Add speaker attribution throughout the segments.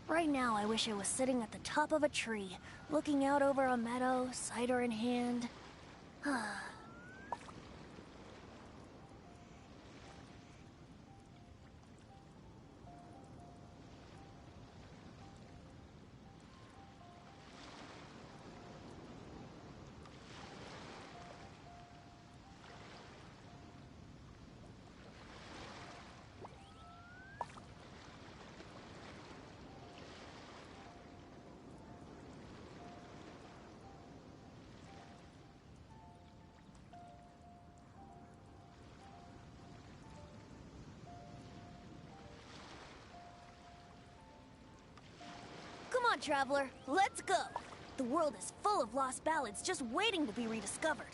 Speaker 1: Right now, I wish I was sitting at the top of a tree, looking out over a meadow, cider in hand. Come on, traveler, let's go! The world is full of lost ballads just waiting to be rediscovered.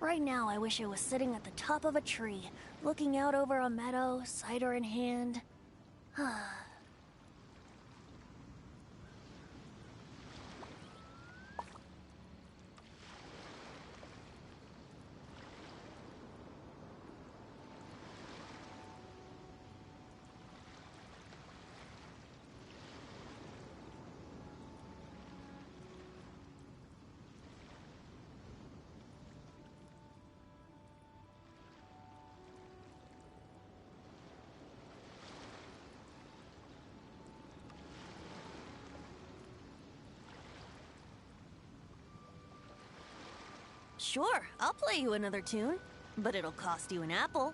Speaker 1: Right now, I wish I was sitting at the top of a tree, looking out over a meadow, cider in hand. Sure, I'll play you another tune, but it'll cost you an apple.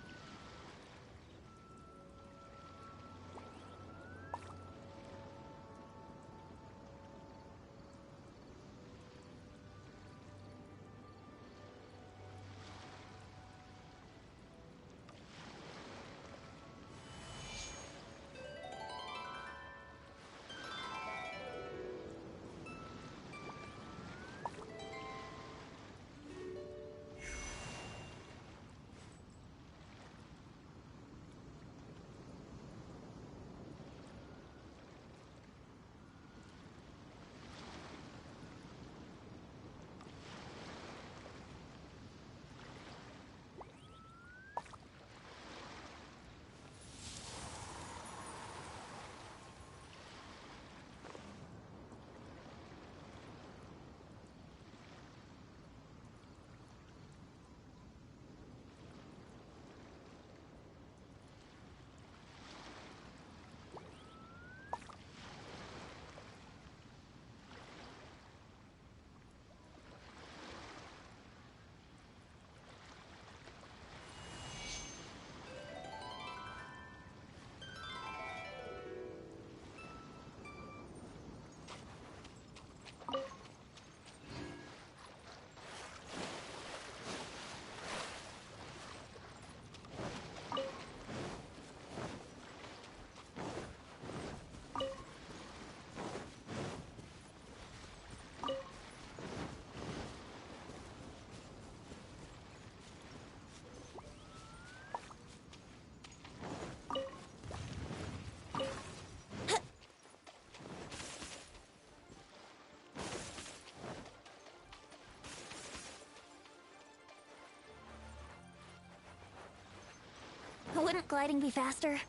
Speaker 1: gliding be faster?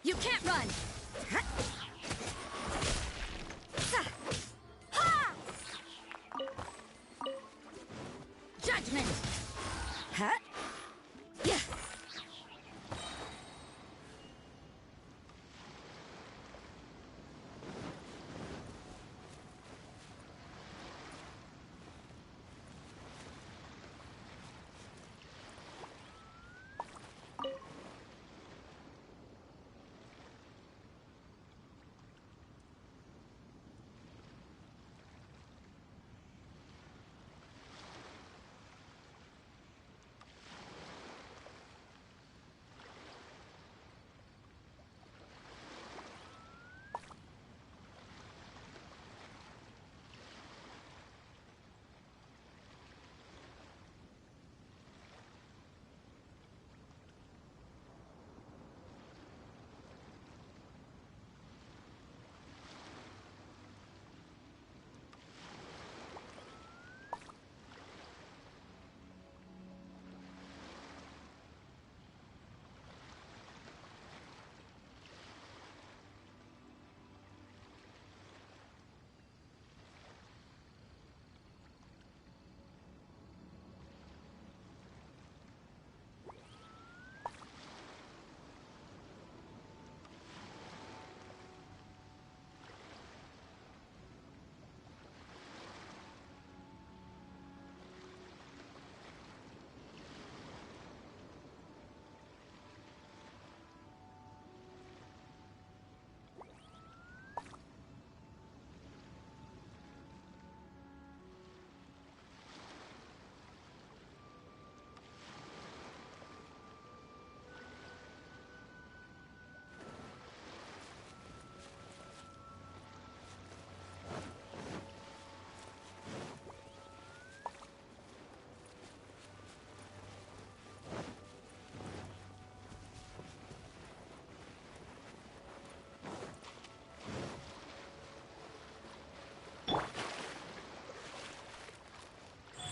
Speaker 2: You can't run! Judgment! Huh? Yeah.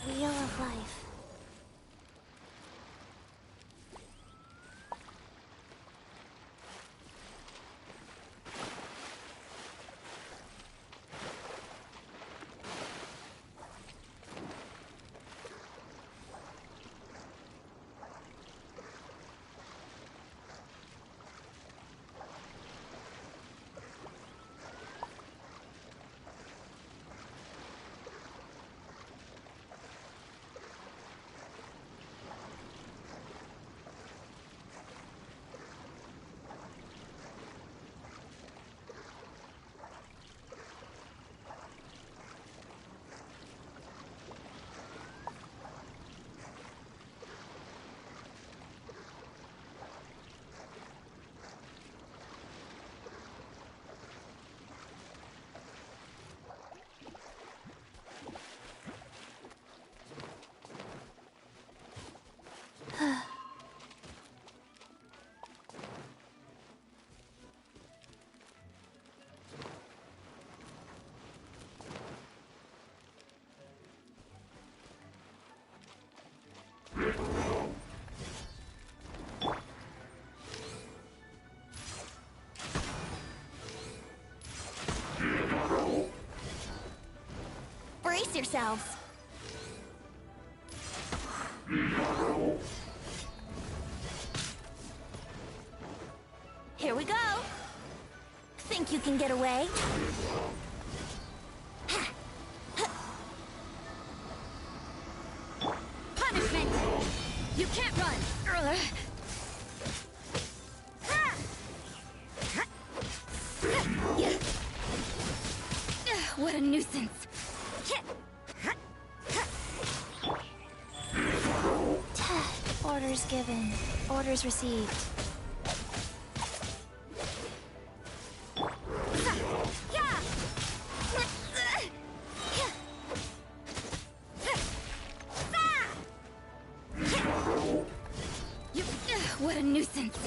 Speaker 1: Wheel of life. Brace yourselves! Here we go! Think you can get away?
Speaker 2: Punishment! You can't run! What a nuisance!
Speaker 1: Orders given. Orders received.
Speaker 2: What a nuisance!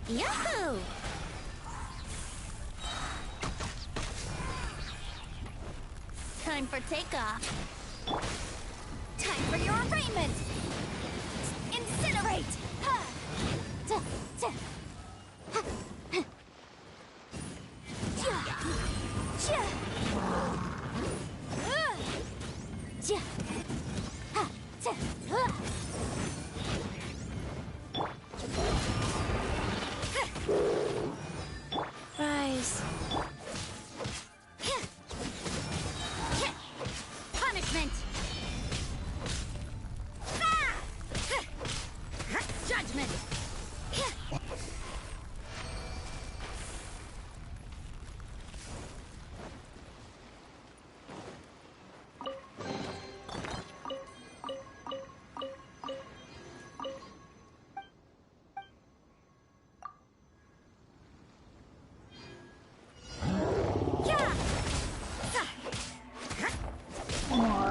Speaker 1: Yahoo! Time for takeoff.
Speaker 2: Time for your arraignment! Incinerate! Ha! Ta! Ta! Ha! Ha! Ja! Ja! Ja! Ha! Ta! Ha!
Speaker 1: Rise.
Speaker 2: Punishment! Judgment!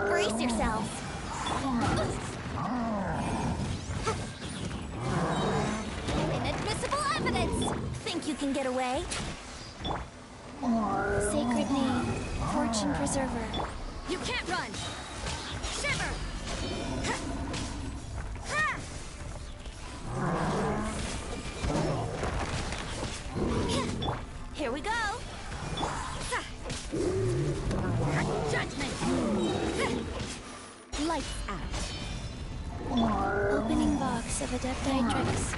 Speaker 1: Brace yourselves.
Speaker 2: Inadmissible evidence!
Speaker 1: Think you can get away? Sacred name, fortune preserver.
Speaker 2: You can't run! Lights out.
Speaker 1: Opening box of Adeptitrix.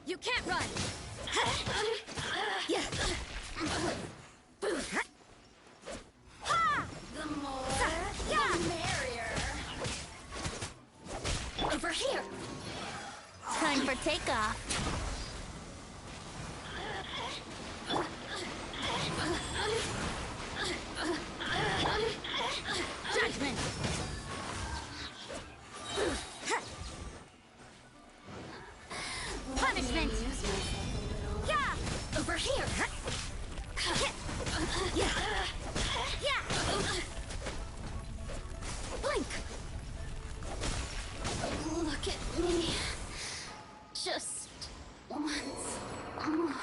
Speaker 2: You can't run!
Speaker 1: The more, the merrier.
Speaker 2: Over here! Time for takeoff. Judgment! Punishment! Yeah! Over here! Yeah! Yeah! Blink!
Speaker 1: Look at me. Just once more.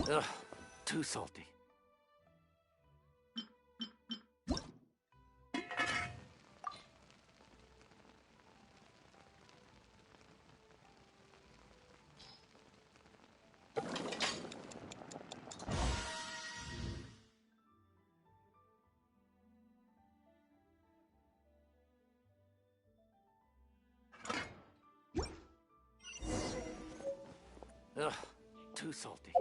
Speaker 3: Ugh, too salty. Ugh, too salty.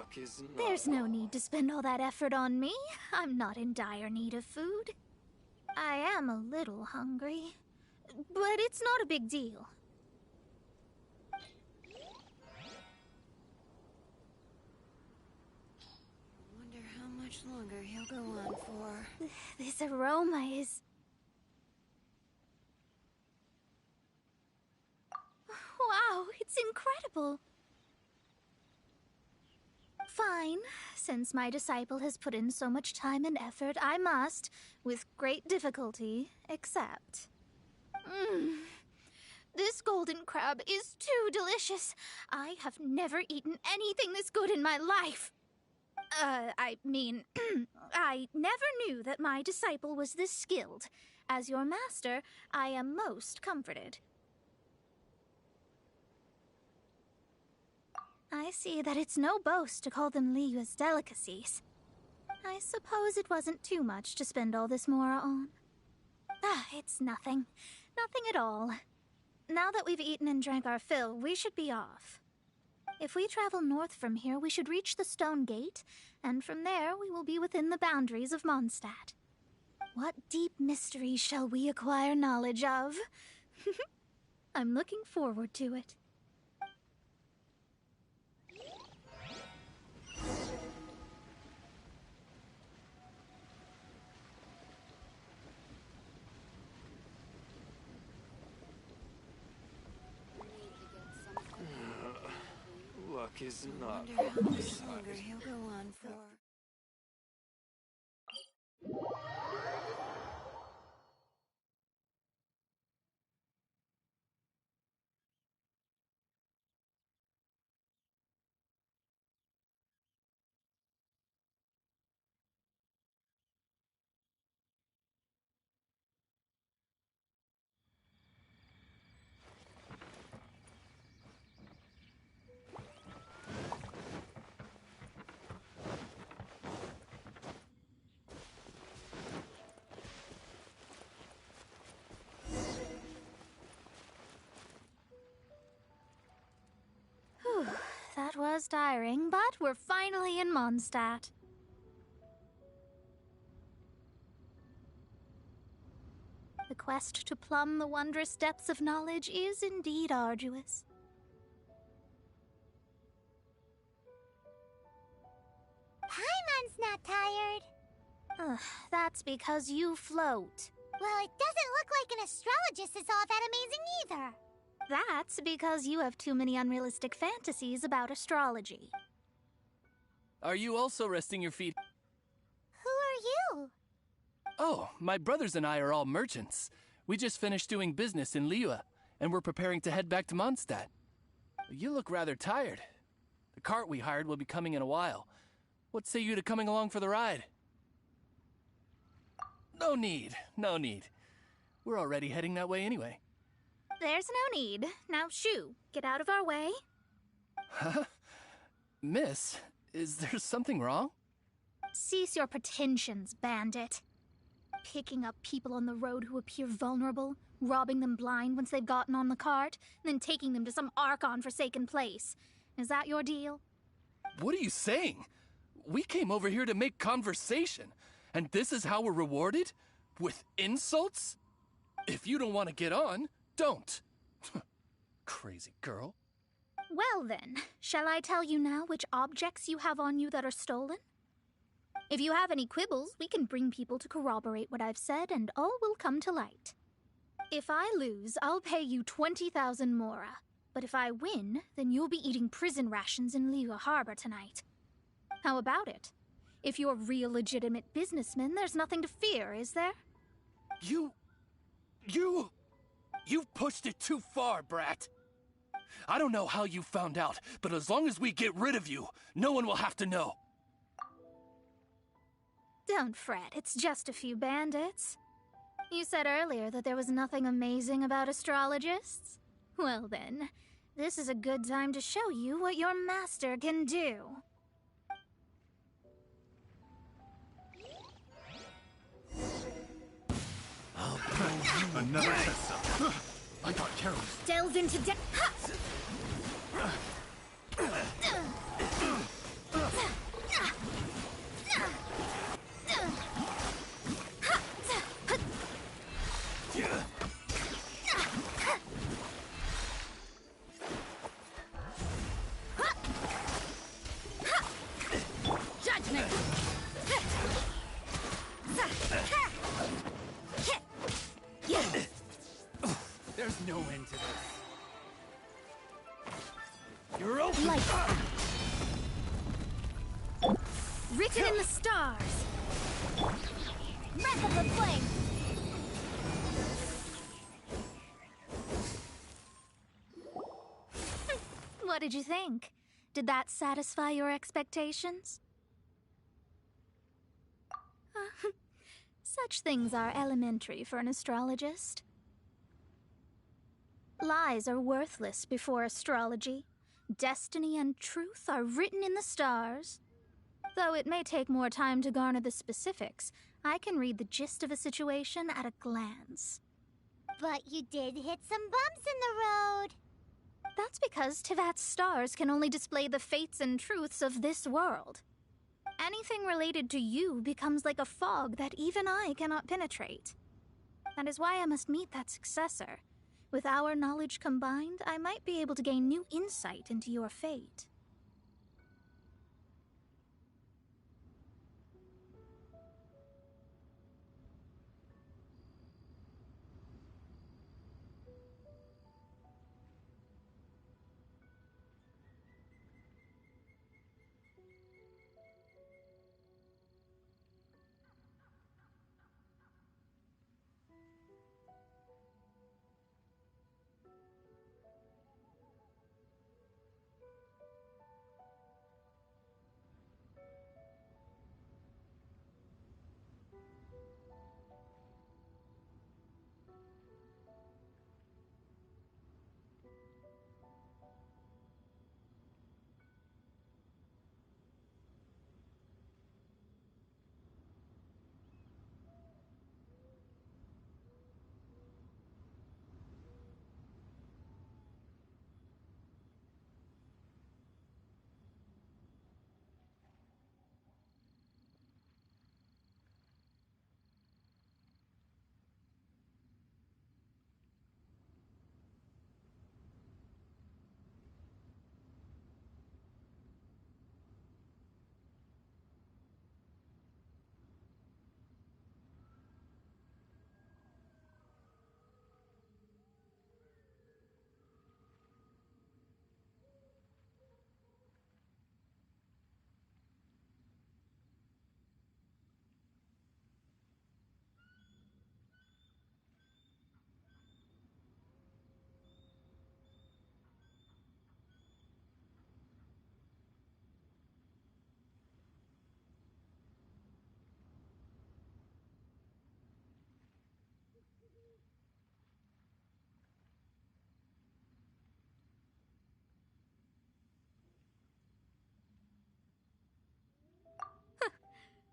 Speaker 3: Luck is not...
Speaker 2: There's no need to spend all that effort on me. I'm not in dire need of food. I am a little hungry, but it's not a big deal.
Speaker 4: Wonder how much longer he'll go on for.
Speaker 2: This aroma is... Wow, it's incredible. Fine. Since my disciple has put in so much time and effort, I must, with great difficulty, accept. This golden crab is too delicious. I have never eaten anything this good in my life. I mean, I never knew that my disciple was this skilled. As your master, I am most comforted. I see that it's no boast to call them Liyue's delicacies. I suppose it wasn't too much to spend all this mora on. It's nothing. Nothing at all. Now that we've eaten and drank our fill, we should be off. If we travel north from here, we should reach the Stone Gate, and from there we will be within the boundaries of Mondstadt. What deep mystery shall we acquire knowledge of? I'm looking forward to it.
Speaker 3: Luck is not...
Speaker 4: Wonder how much longer he'll go on for.
Speaker 2: That was tiring, but we're finally in Mondstadt. The quest to plumb the wondrous depths of knowledge is indeed arduous.
Speaker 5: Paimon's not tired.
Speaker 2: That's because you float.
Speaker 5: Well, it doesn't look like an astrologist is all that amazing either.
Speaker 2: That's because you have too many unrealistic fantasies about astrology.
Speaker 6: Are you also resting your feet?
Speaker 5: Who are you?
Speaker 6: Oh, my brothers and I are all merchants. We just finished doing business in Liyue, and we're preparing to head back to Mondstadt. You look rather tired. The cart we hired will be coming in a while. What say you to coming along for the ride? No need, no need. We're already heading that way anyway.
Speaker 2: There's no need. Now shoo, get out of our way.
Speaker 6: Huh? Miss, is there something wrong?
Speaker 2: Cease your pretensions, bandit. Picking up people on the road who appear vulnerable, robbing them blind once they've gotten on the cart, and then taking them to some Archon-forsaken place. Is that your deal?
Speaker 6: What are you saying? We came over here to make conversation, and this is how we're rewarded? With insults? If you don't want to get on, don't. Crazy girl.
Speaker 2: Well then, shall I tell you now which objects you have on you that are stolen? If you have any quibbles, we can bring people to corroborate what I've said, and all will come to light. If I lose, I'll pay you 20,000 mora. But if I win, then you'll be eating prison rations in Liyue Harbor tonight. How about it? If you're real legitimate businessmen, there's nothing to fear, is there?
Speaker 6: You've pushed it too far, brat. I don't know how you found out, but as long as we get rid of you, no one will have to know.
Speaker 2: Don't fret, it's just a few bandits. You said earlier that there was nothing amazing about astrologists? Well then, this is a good time to show you what your master can do.
Speaker 7: Another test cell. I thought Carol was...
Speaker 2: Delve into
Speaker 3: There's no end to this. You're open!
Speaker 2: Light. Written in the stars.
Speaker 1: Wreck of the flame!
Speaker 2: What did you think? Did that satisfy your expectations? Such things are elementary for an astrologist. Lies are worthless before astrology. Destiny and truth are written in the stars. Though it may take more time to garner the specifics, I can read the gist of a situation at a glance.
Speaker 5: But you did hit some bumps in the road.
Speaker 2: That's because Tivat's stars can only display the fates and truths of this world. Anything related to you becomes like a fog that even I cannot penetrate. That is why I must meet that successor. With our knowledge combined, I might be able to gain new insight into your fate.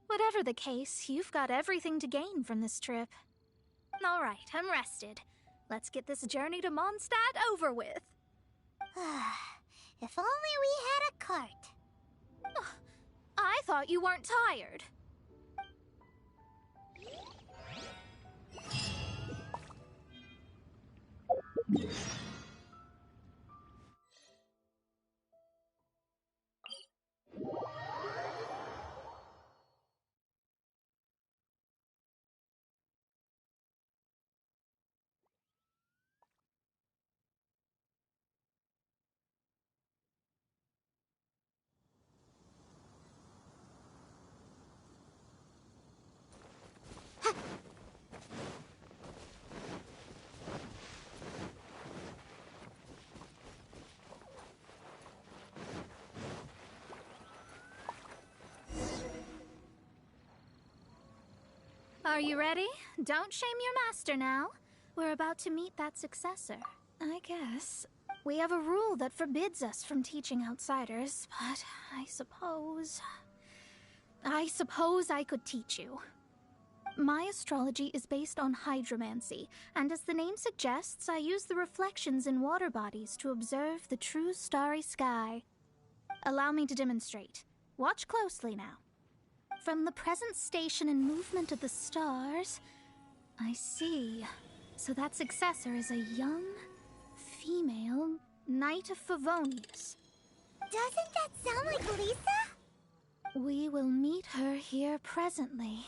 Speaker 2: Whatever the case, you've got everything to gain from this trip. All right, I'm rested. Let's get this journey to Mondstadt over with.
Speaker 5: If only we had a cart.
Speaker 2: I thought you weren't tired. Are you ready? Don't shame your master now. We're about to meet that successor. I guess we have a rule that forbids us from teaching outsiders, but I suppose I could teach you. My astrology is based on hydromancy, and as the name suggests, I use the reflections in water bodies to observe the true starry sky. Allow me to demonstrate. Watch closely now. From the present station and movement of the stars, I see. So that successor is a young, female Knight of Favonius.
Speaker 5: Doesn't that sound like Lisa?
Speaker 2: We will meet her here presently.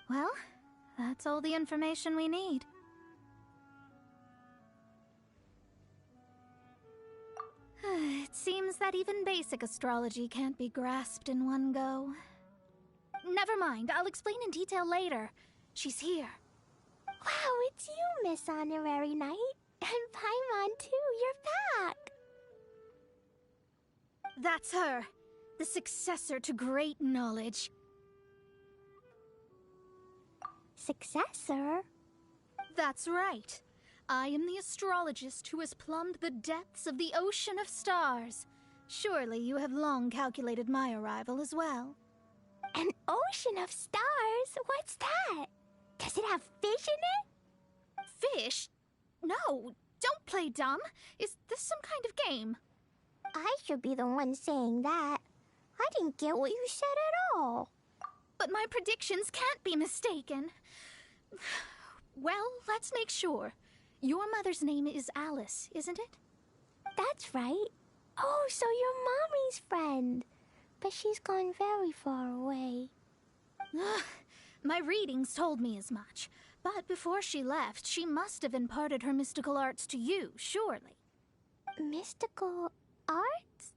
Speaker 2: Well, that's all the information we need. It seems that even basic astrology can't be grasped in one go. Never mind, I'll explain in detail later. She's here.
Speaker 5: Wow, it's you, Miss Honorary Knight. And Paimon, too, you're back.
Speaker 2: That's her, the successor to great knowledge.
Speaker 5: Successor?
Speaker 2: That's right. I am the astrologist who has plumbed the depths of the ocean of stars. Surely you have long calculated my arrival as well.
Speaker 5: An ocean of stars? What's that? Does it have fish in it?
Speaker 2: Fish? No, don't play dumb. Is this some kind of game?
Speaker 5: I should be the one saying that. I didn't get what you said at all.
Speaker 2: But my predictions can't be mistaken. Well, let's make sure. Your mother's name is Alice, isn't it?
Speaker 5: That's right. Oh, so you're Mommy's friend. But she's gone very far away.
Speaker 2: My readings told me as much. But before she left, she must have imparted her mystical arts to you, surely.
Speaker 5: Mystical arts?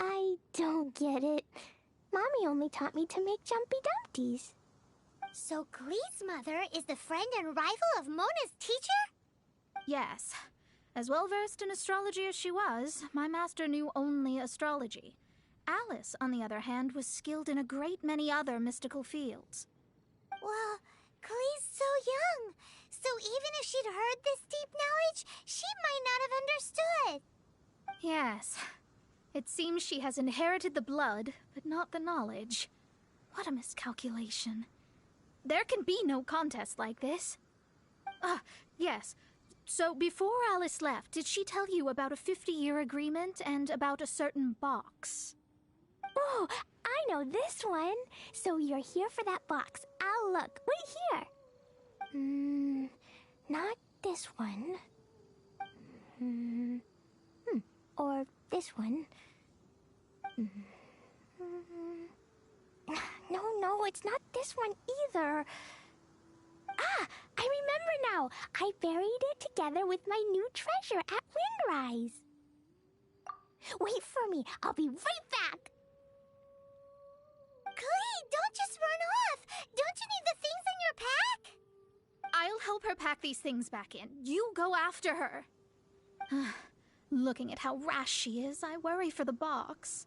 Speaker 5: I don't get it. Mommy only taught me to make Jumpy Dumpties. So Glee's mother is the friend and rival of Mona's teacher?
Speaker 2: Yes. As well versed in astrology as she was, my master knew only astrology. Alice, on the other hand, was skilled in a great many other mystical fields.
Speaker 5: Well, Glee's so young, so even if she'd heard this deep knowledge, she might not have understood.
Speaker 2: Yes. It seems she has inherited the blood, but not the knowledge. What a miscalculation. There can be no contest like this. Yes. So before Alice left, did she tell you about a 50-year agreement and about a certain box?
Speaker 5: Oh, I know this one. So you're here for that box. I'll look. Wait here. Not this one. Or this one. No, it's not this one either. Ah, I remember now. I buried it together with my new treasure at Windrise. Wait for me. I'll be right back. Glee, don't just run off. Don't you need the things in your pack?
Speaker 2: I'll help her pack these things back in. You go after her. Looking at how rash she is, I worry for the box.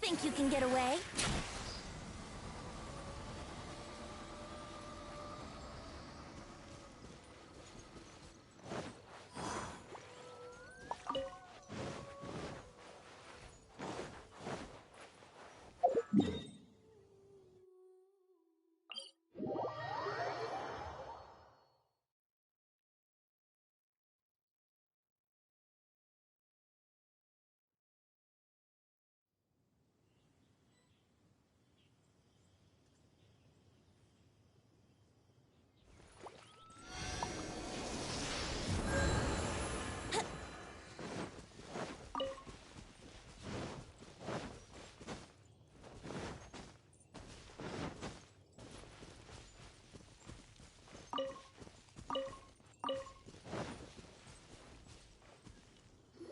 Speaker 1: Think you can get away?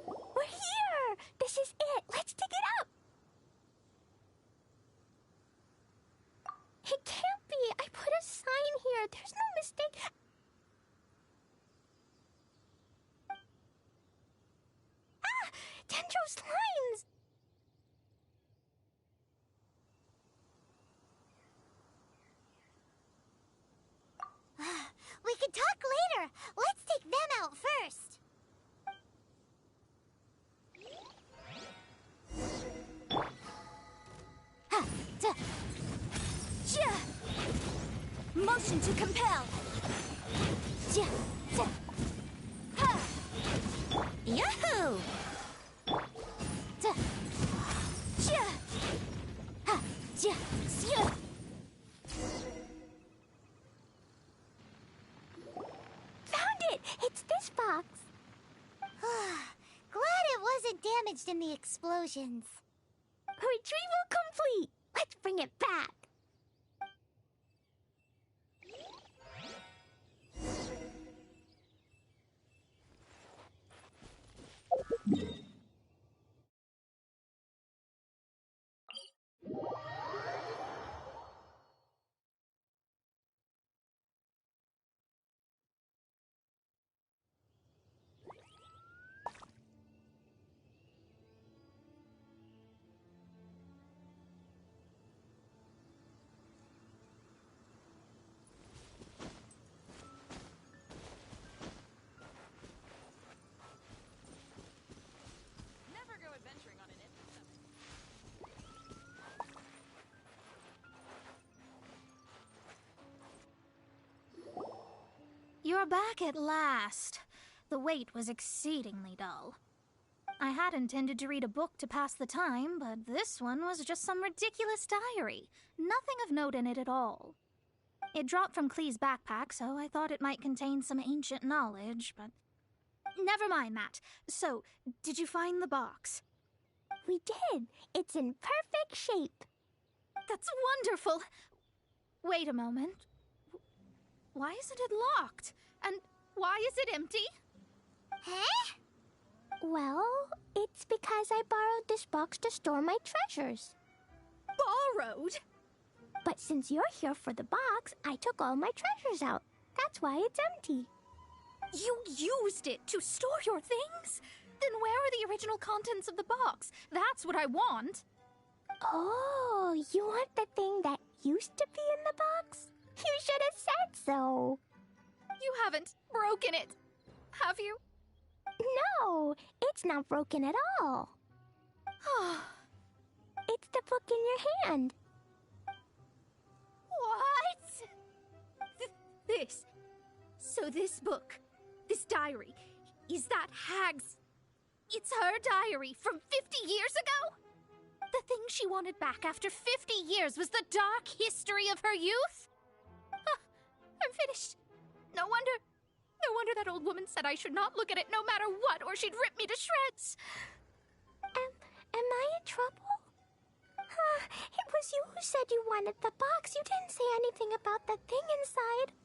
Speaker 5: We're here! This is it! Let's dig it up! It can't be! I put a sign here! There's no mistake! Ah! Dendro's lines! We could talk later! Let's take them out first!
Speaker 1: Motion to compel!
Speaker 5: Yahoo! damaged in the explosions. Retrieval complete! Let's bring it back!
Speaker 8: Never go adventuring on an empty stomach.
Speaker 2: You're back at last. The wait was exceedingly dull. I had intended to read a book to pass the time, but this one was just some ridiculous diary. Nothing of note in it at all. It dropped from Klee's backpack, so I thought it might contain some ancient knowledge, but... Never mind that. So, did you find the box?
Speaker 5: We did! It's in perfect shape!
Speaker 2: That's wonderful! Wait a moment. Why isn't it locked? And why is it empty?
Speaker 5: Huh? Well, it's because I borrowed this box to store my treasures.
Speaker 2: Borrowed?
Speaker 5: But since you're here for the box, I took all my treasures out. That's why it's empty.
Speaker 2: You used it to store your things? Then where are the original contents of the box? That's what I want.
Speaker 5: Oh, you want the thing that used to be in the box? You should have said so.
Speaker 2: You haven't broken it, have you?
Speaker 5: No, it's not broken at all. It's the book in your hand.
Speaker 2: What? This. So this book, this diary, is that Hag's... It's her diary from 50 years ago? The thing she wanted back after 50 years was the dark history of her youth? I'm finished. No wonder that old woman said I should not look at it no matter what, or she'd rip me to shreds.
Speaker 5: Am I in trouble? It was you who said you wanted the box. You didn't say anything about the thing inside.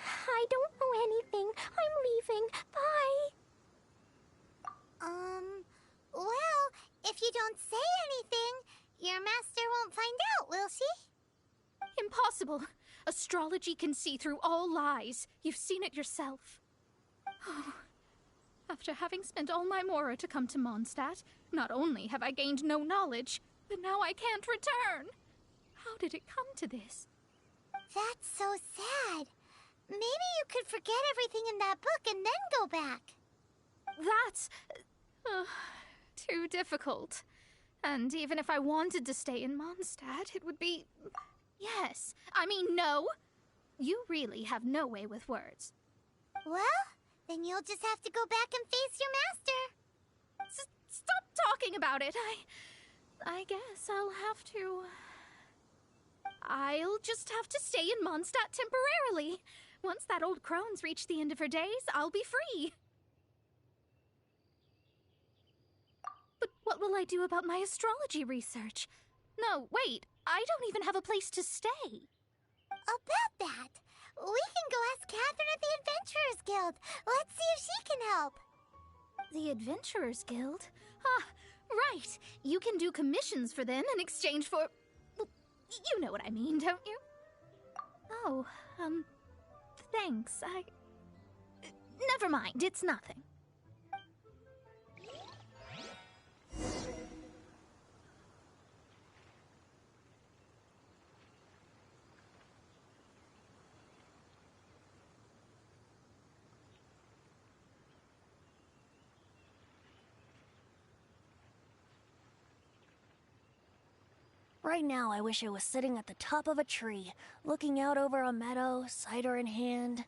Speaker 5: I don't know anything. I'm leaving. Bye.
Speaker 9: Well, if you don't say anything, your master won't find out, will she?
Speaker 2: Impossible. Astrology can see through all lies. You've seen it yourself. After having spent all my mora to come to Mondstadt, not only have I gained no knowledge, but now I can't return. How did it come to this?
Speaker 9: That's so sad. Maybe you could forget everything in that book and then go back.
Speaker 2: That's... too difficult. And even if I wanted to stay in Mondstadt, it would be... Yes. I mean, no. You really have no way with words.
Speaker 9: Well, then you'll just have to go back and face your master.
Speaker 2: Stop talking about it. I guess I'll have to... I'll just have to stay in Mondstadt temporarily. Once that old crone's reached the end of her days, I'll be free. But what will I do about my astrology research? No, wait. I don't even have a place to stay.
Speaker 9: About that, we can go ask Catherine at the Adventurers Guild. Let's see if she can help.
Speaker 2: The Adventurers Guild? Right. You can do commissions for them in exchange for... Well, you know what I mean, don't you? Oh, thanks. Never mind, it's nothing.
Speaker 1: Right now, I wish I was sitting at the top of a tree, looking out over a meadow, cider in hand.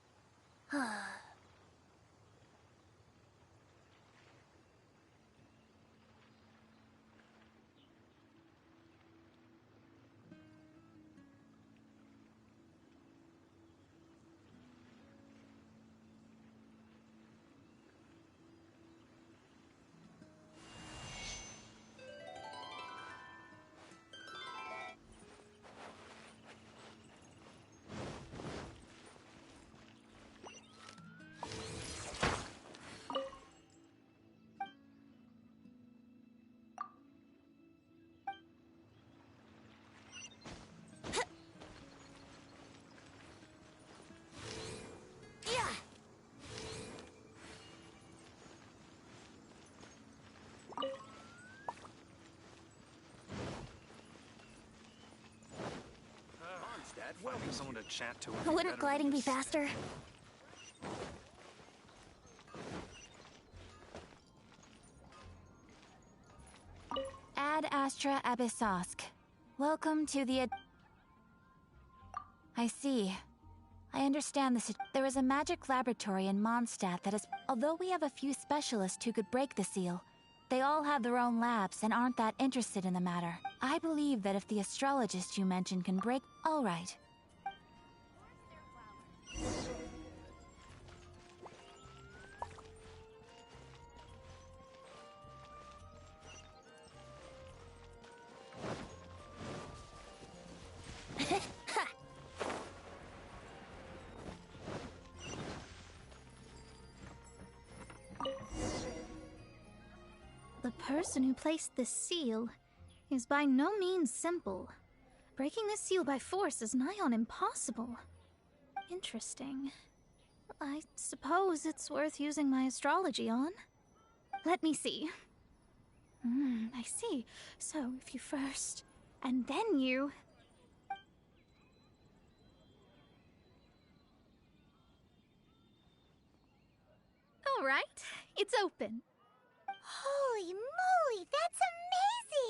Speaker 3: someone to chat to.
Speaker 1: Wouldn't gliding be faster?
Speaker 10: Ad Astra Abyssosk. Welcome to the I see. I understand there is a magic laboratory in Mondstadt that is... Although we have a few specialists who could break the seal, they all have their own labs and aren't that interested in the matter. I believe that if the astrologist you mentioned can break... All right.
Speaker 2: The person who placed this seal is by no means simple. Breaking this seal by force is nigh on impossible. Interesting. I suppose it's worth using my astrology on. Let me see. I see. So, if you first, and then you... All right, it's open.
Speaker 9: Holy moly, that's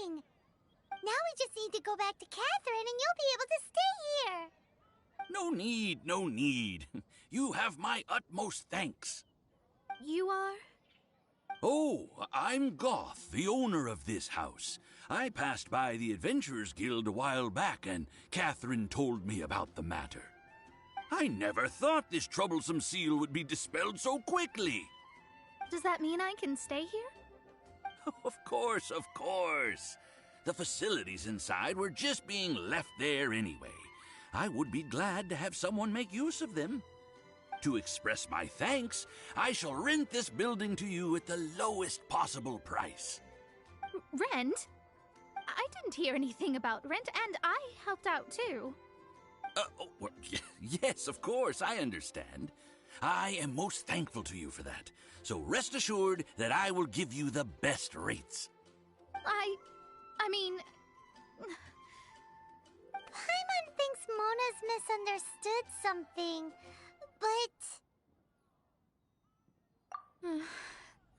Speaker 9: amazing! Now we just need to go back to Catherine and you'll be able to stay here.
Speaker 7: No need, no need. You have my utmost thanks.
Speaker 2: You are?
Speaker 7: Oh, I'm Goth, the owner of this house. I passed by the Adventurers Guild a while back, and Catherine told me about the matter. I never thought this troublesome seal would be dispelled so quickly.
Speaker 2: Does that mean I can stay here?
Speaker 7: Of course, of course. The facilities inside were just being left there anyway. I would be glad to have someone make use of them. To express my thanks, I shall rent this building to you at the lowest possible price.
Speaker 2: Rent? I didn't hear anything about rent, and I helped out too.
Speaker 7: Well, yes, of course, I understand. I am most thankful to you for that. So rest assured that I will give you the best rates.
Speaker 2: I mean...
Speaker 9: Paimon thinks Mona's misunderstood something, but...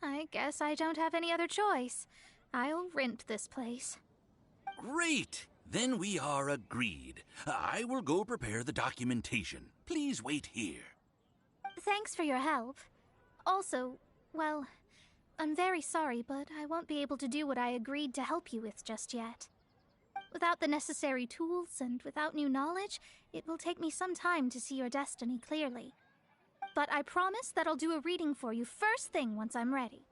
Speaker 2: I guess I don't have any other choice. I'll rent this place.
Speaker 7: Great! Then we are agreed. I will go prepare the documentation. Please wait here.
Speaker 2: Thanks for your help. Also, well, I'm very sorry, but I won't be able to do what I agreed to help you with just yet. Without the necessary tools and without new knowledge, it will take me some time to see your destiny clearly. But I promise that I'll do a reading for you first thing once I'm ready.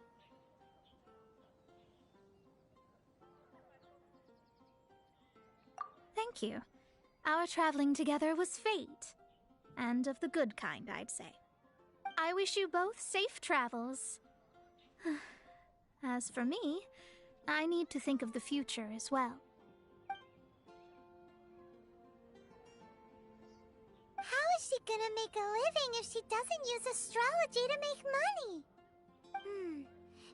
Speaker 2: Thank you. Our traveling together was fate. And of the good kind, I'd say. I wish you both safe travels. As for me, I need to think of the future as well.
Speaker 9: How is she gonna make a living if she doesn't use astrology to make money?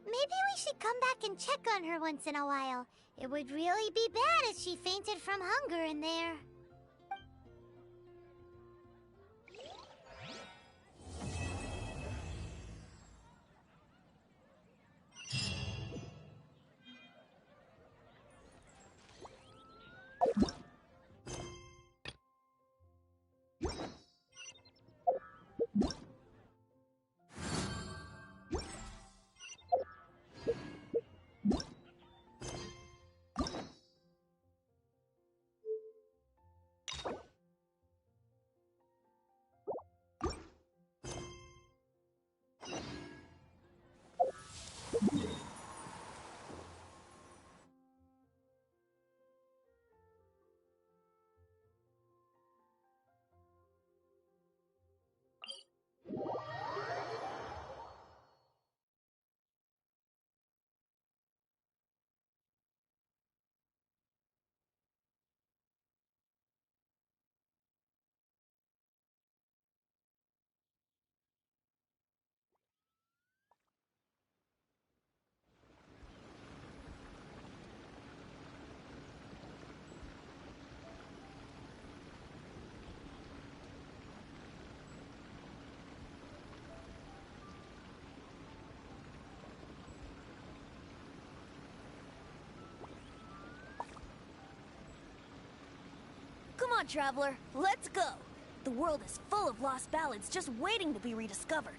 Speaker 9: Maybe we should come back and check on her once in a while. It would really be bad if she fainted from hunger in there.
Speaker 1: on, traveler. Let's go. The world is full of lost ballads just waiting to be rediscovered.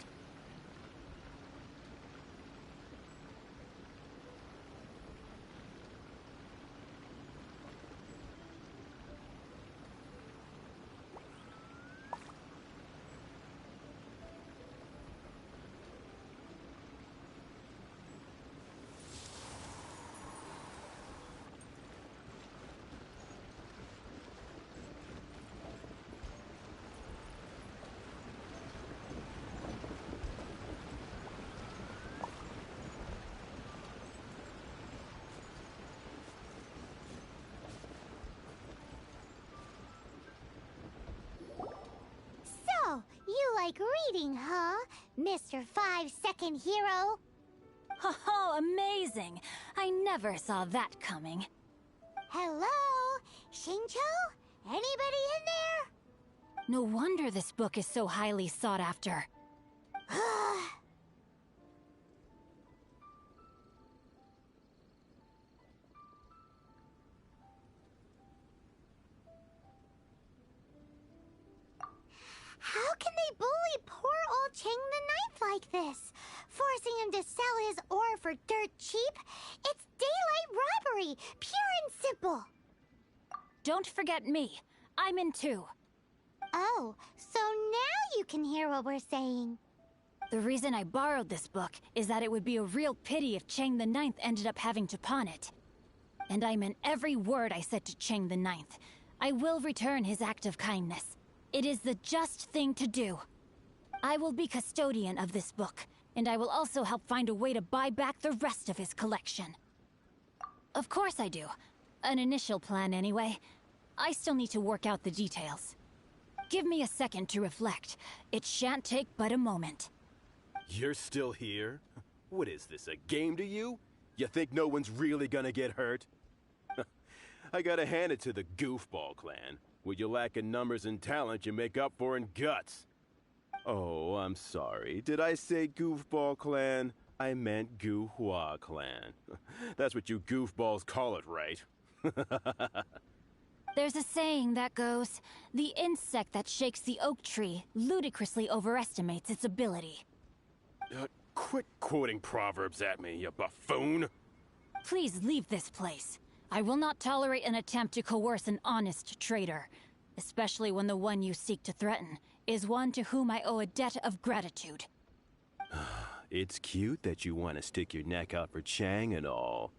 Speaker 9: So, you like reading, huh, Mr. 5-second hero?
Speaker 10: Oh, amazing! I never saw that coming.
Speaker 9: Hello? Shincho? Anybody in there?
Speaker 10: No wonder this book is so highly sought after.
Speaker 9: How can they bully poor old Chang the Ninth like this? Forcing him to sell his ore for dirt cheap? It's daylight robbery, pure and simple.
Speaker 10: Don't forget me. I'm in too.
Speaker 9: Oh, so now you can hear what we're saying.
Speaker 10: The reason I borrowed this book is that it would be a real pity if Chang the Ninth ended up having to pawn it. And I meant every word I said to Chang the Ninth. I will return his act of kindness. It is the just thing to do. I will be custodian of this book, and I will also help find a way to buy back the rest of his collection. Of course I do. An initial plan, anyway. I still need to work out the details. Give me a second to reflect. It shan't take but a moment.
Speaker 11: You're still here? What is this, a game to you? You think no one's really gonna get hurt? I gotta hand it to the Goofball Clan. What you lack in numbers and talent, you make up for in guts. Oh, I'm sorry. Did I say Goofball Clan? I meant Guhua Clan. That's what you goofballs call it, right?
Speaker 10: There's a saying that goes, the insect that shakes the oak tree ludicrously overestimates its ability.
Speaker 11: Quit quoting proverbs at me, you buffoon!
Speaker 10: Please leave this place. I will not tolerate an attempt to coerce an honest trader, especially when the one you seek to threaten is one to whom I owe a debt of gratitude.
Speaker 11: It's cute that you want to stick your neck out for Chang and all.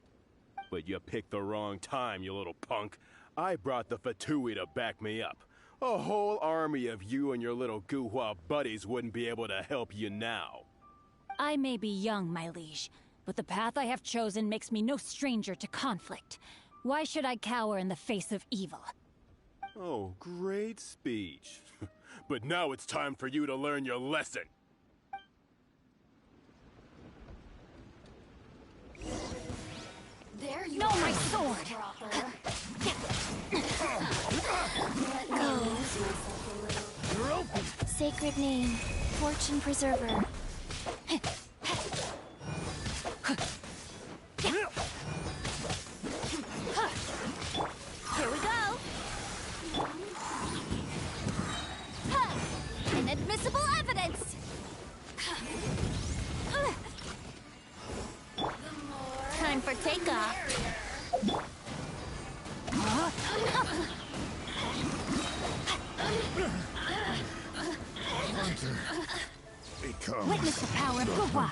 Speaker 11: But you picked the wrong time, you little punk. I brought the Fatui to back me up. A whole army of you and your little Guhua buddies wouldn't be able to help you now.
Speaker 10: I may be young, my liege, but the path I have chosen makes me no stranger to conflict. Why should I cower in the face of evil?
Speaker 11: Oh, great speech. But now it's time for you to learn your lesson.
Speaker 8: There you
Speaker 10: No,
Speaker 8: are.
Speaker 10: my sword!
Speaker 1: You're open.
Speaker 2: Sacred name, Fortune Preserver.
Speaker 1: Here we go.
Speaker 2: Inadmissible evidence! Time for takeoff.
Speaker 12: Become
Speaker 10: Witness the power of Guhua!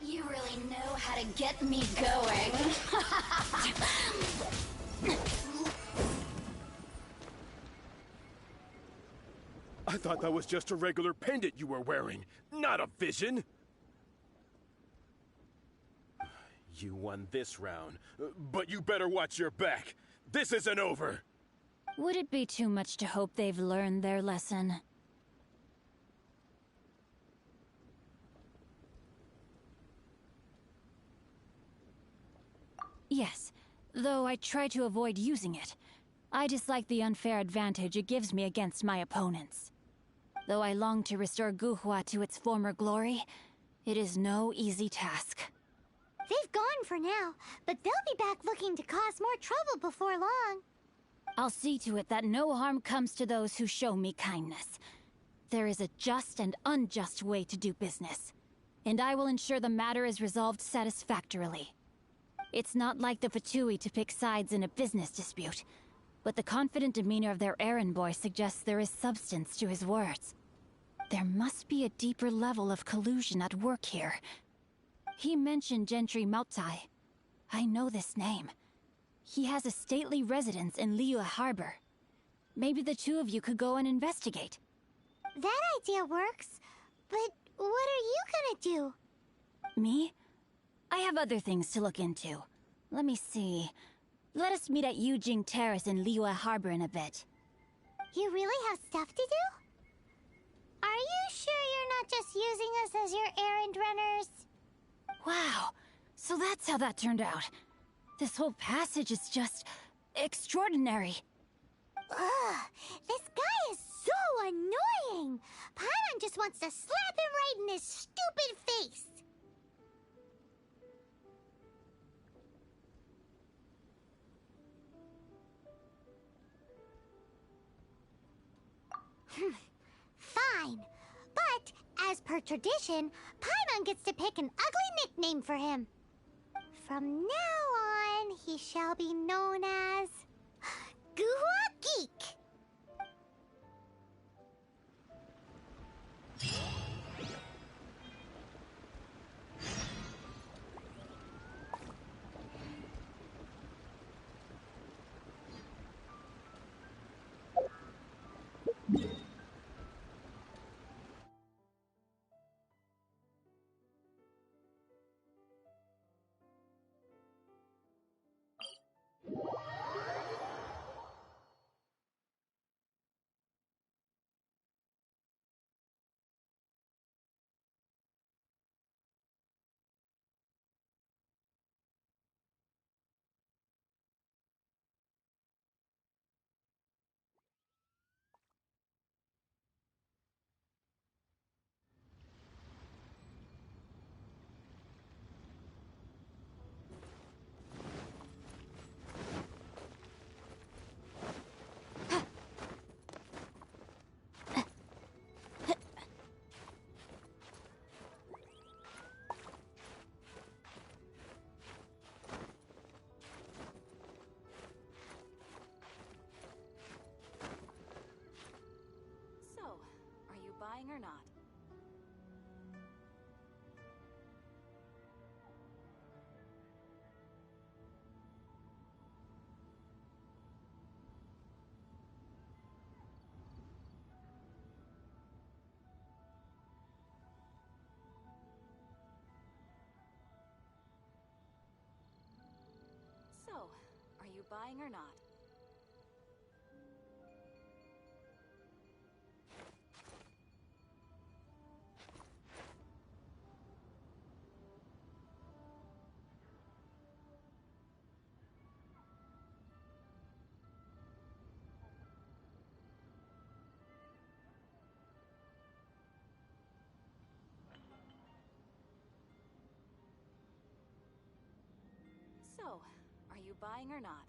Speaker 8: You really know how to get me going.
Speaker 11: I thought that was just a regular pendant you were wearing, not a vision. You won this round, but you better watch your back. This isn't over.
Speaker 10: Would it be too much to hope they've learned their lesson? Yes, though I try to avoid using it. I dislike the unfair advantage it gives me against my opponents. Though I long to restore Guhua to its former glory, it is no easy task.
Speaker 9: They've gone for now, but they'll be back looking to cause more trouble before long.
Speaker 12: I'll see to it that no harm comes to those who show me kindness. There is a just and unjust way to do business, and I will ensure the matter is resolved satisfactorily. It's not like the Fatui to pick sides in a business dispute, but the confident demeanor of their errand boy suggests there is substance to his words. There must be a deeper level of collusion at work here. He mentioned Gentry Mautai. I know this name. He has a stately residence in Liyue Harbor. Maybe the two of you could go and investigate.
Speaker 9: That idea works, but what are you gonna do?
Speaker 12: Me? I have other things to look into. Let me see. Let us meet at Yujing Terrace in Liyue Harbor in a bit.
Speaker 9: You really have stuff to do? Are you sure you're not just using us as your errand runners?
Speaker 12: Wow, so that's how that turned out. This whole passage is just extraordinary.
Speaker 9: Ugh, this guy is so annoying! Paimon just wants to slap him right in his stupid face! Fine. But, as per tradition, Paimon gets to pick an ugly nickname for him. From now on, he shall be known as... Guhua Geek!
Speaker 10: Buying or not? So, are you buying or not? So, are you buying or not?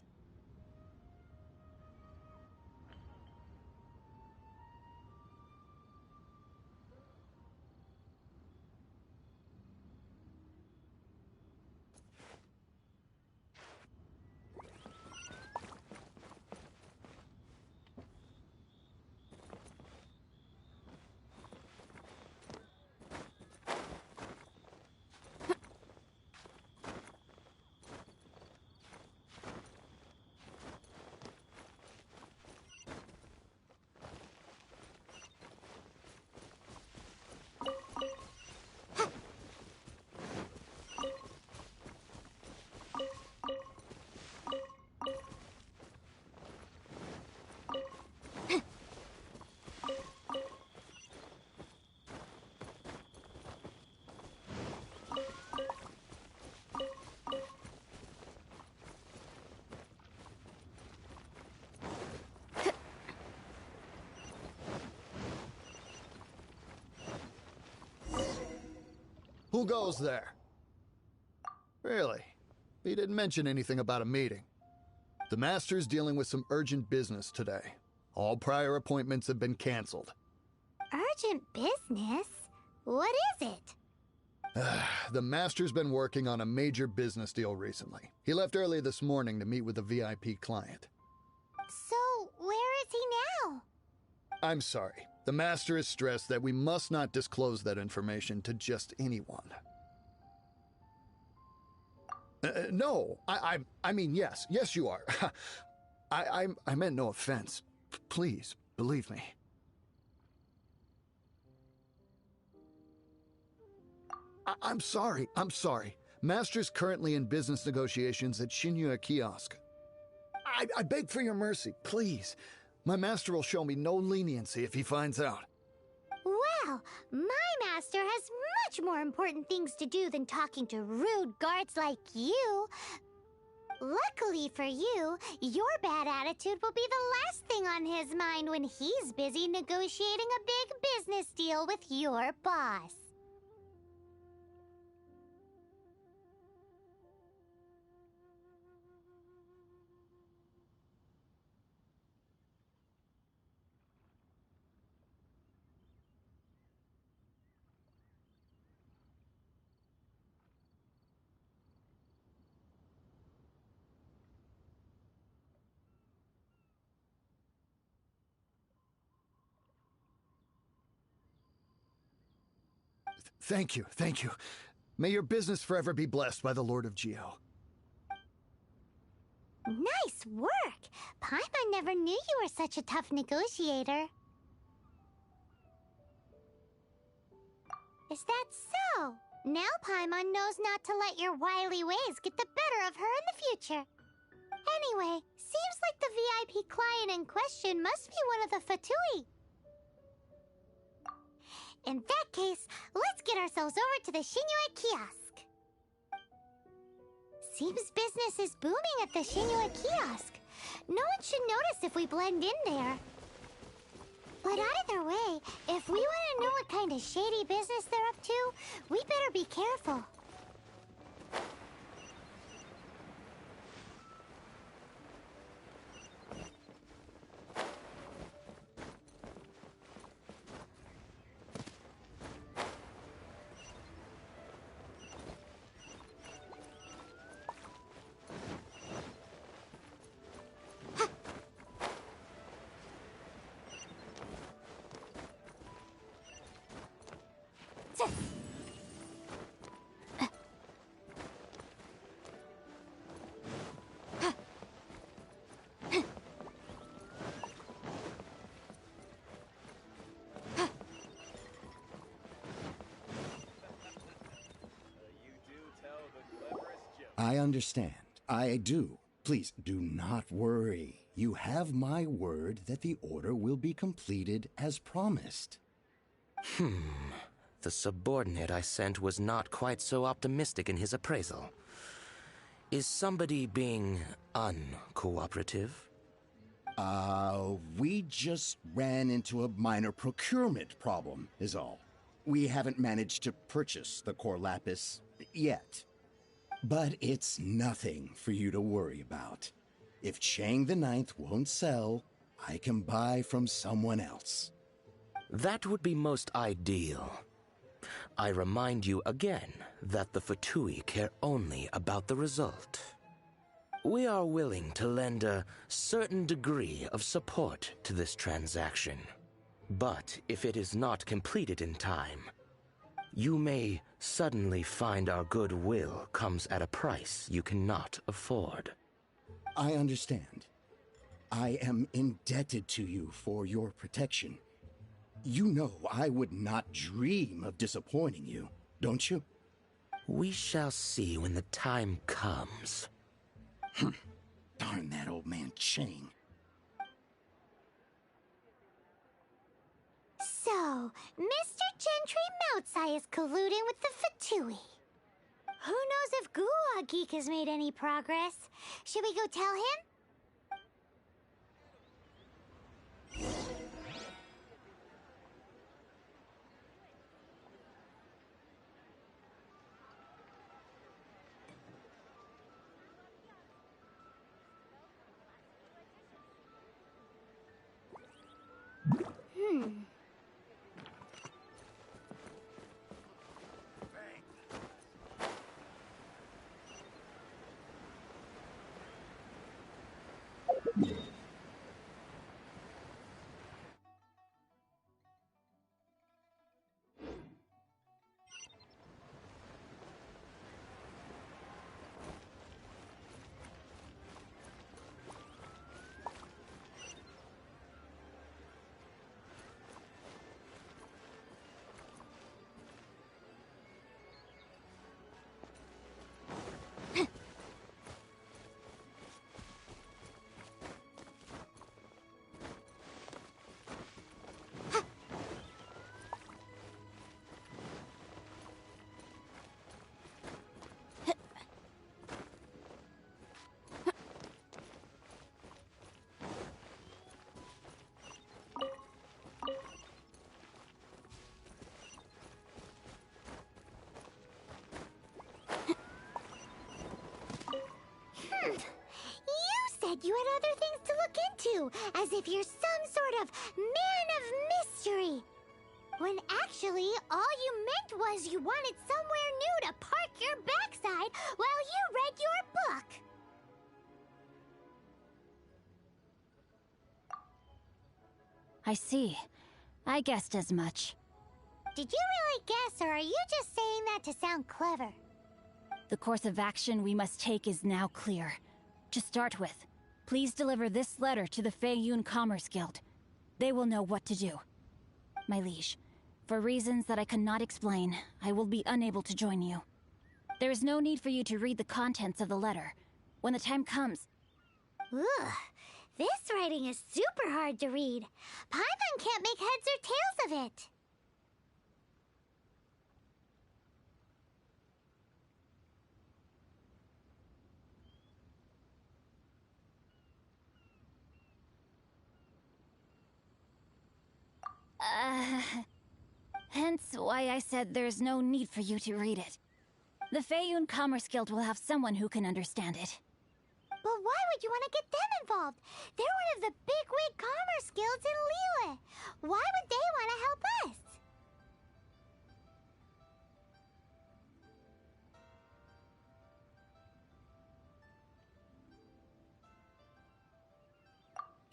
Speaker 13: Who goes there? Really? He didn't mention anything about a meeting. The Master's dealing with some urgent business today. All prior appointments have been canceled.
Speaker 9: Urgent business? What is it?
Speaker 13: The Master's been working on a major business deal recently. He left early this morning to meet with a VIP client.
Speaker 9: So, where is he now?
Speaker 13: I'm sorry. The Master is stressed that we must not disclose that information to just anyone. No, I mean, yes, you are. I meant no offense. Please, believe me. I'm sorry. Master's currently in business negotiations at Shinya Kiosk. I beg for your mercy, please. My master will show me no leniency if he finds out.
Speaker 9: Well, my master has much more important things to do than talking to rude guards like you. Luckily for you, your bad attitude will be the last thing on his mind when he's busy negotiating a big business deal with your boss.
Speaker 13: Thank you. May your business forever be blessed by the Lord of Geo.
Speaker 9: Nice work! Paimon never knew you were such a tough negotiator. Is that so? Now Paimon knows not to let your wily ways get the better of her in the future. Anyway, seems like the VIP client in question must be one of the Fatui. In that case, let's get ourselves over to the Shinyue Kiosk. Seems business is booming at the Shinyue Kiosk. No one should notice if we blend in there. But either way, if we want to know what kind of shady business they're up to, we better be careful.
Speaker 14: I understand. I do. Please do not worry. You have my word that the order will be completed as promised.
Speaker 15: The subordinate I sent was not quite so optimistic in his appraisal. Is somebody being uncooperative?
Speaker 14: We just ran into a minor procurement problem, is all. We haven't managed to purchase the core lapis yet. But it's nothing for you to worry about. If Chang the Ninth won't sell, I can buy from someone else.
Speaker 15: That would be most ideal. I remind you again that the Fatui care only about the result. We are willing to lend a certain degree of support to this transaction. But if it is not completed in time, you may suddenly find our goodwill comes at a price you cannot afford.
Speaker 14: I understand. I am indebted to you for your protection. You know I would not dream of disappointing you, don't you?
Speaker 15: We shall see when the time comes.
Speaker 14: Darn that old man Chang.
Speaker 9: So, Mr. Gentry Moutsai is colluding with the Fatui. Who knows if Guwa Geek has made any progress? Should we go tell him? other things to look into, as if you're some sort of man of mystery. When actually, all you meant was you wanted somewhere new to park your backside while you read your book.
Speaker 12: I see. I guessed as much.
Speaker 9: Did you really guess, or are you just saying that to sound clever?
Speaker 12: The course of action we must take is now clear. To start with, please deliver this letter to the Feiyun Commerce Guild. They will know what to do. My liege, for reasons that I cannot explain, I will be unable to join you. There is no need for you to read the contents of the letter. When the time comes...
Speaker 9: Ugh, this writing is super hard to read. Paimon can't make heads or tails of it.
Speaker 12: Hence why I said there's no need for you to read it. The Feiyun Commerce Guild will have someone who can understand it.
Speaker 9: But why would you want to get them involved? They're one of the bigwig commerce guilds in Liyue. Why would they want to help us?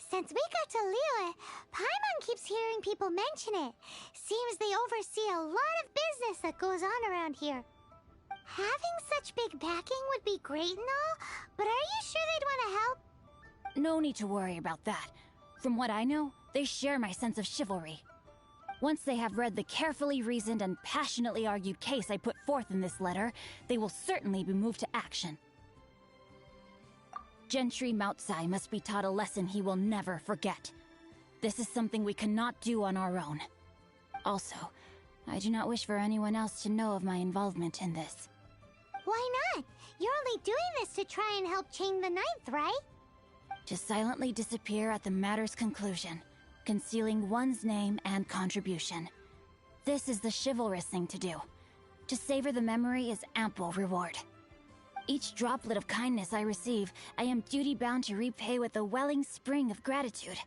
Speaker 9: Since we got to Liyue, Paimon keeps hearing people mention it. Seems they oversee a lot of business that goes on around here. Having such big backing would be great and all, but are you sure they'd want to help?
Speaker 12: No need to worry about that. From what I know, they share my sense of chivalry. Once they have read the carefully reasoned and passionately argued case I put forth in this letter, they will certainly be moved to action. Gentry Moutsai must be taught a lesson he will never forget. This is something we cannot do on our own. Also, I do not wish for anyone else to know of my involvement in this.
Speaker 9: Why not? You're only doing this to try and help Chain the Ninth, right?
Speaker 12: To silently disappear at the matter's conclusion, concealing one's name and contribution. This is the chivalrous thing to do. To savor the memory is ample reward. Each droplet of kindness I receive, I am duty-bound to repay with a welling spring of gratitude.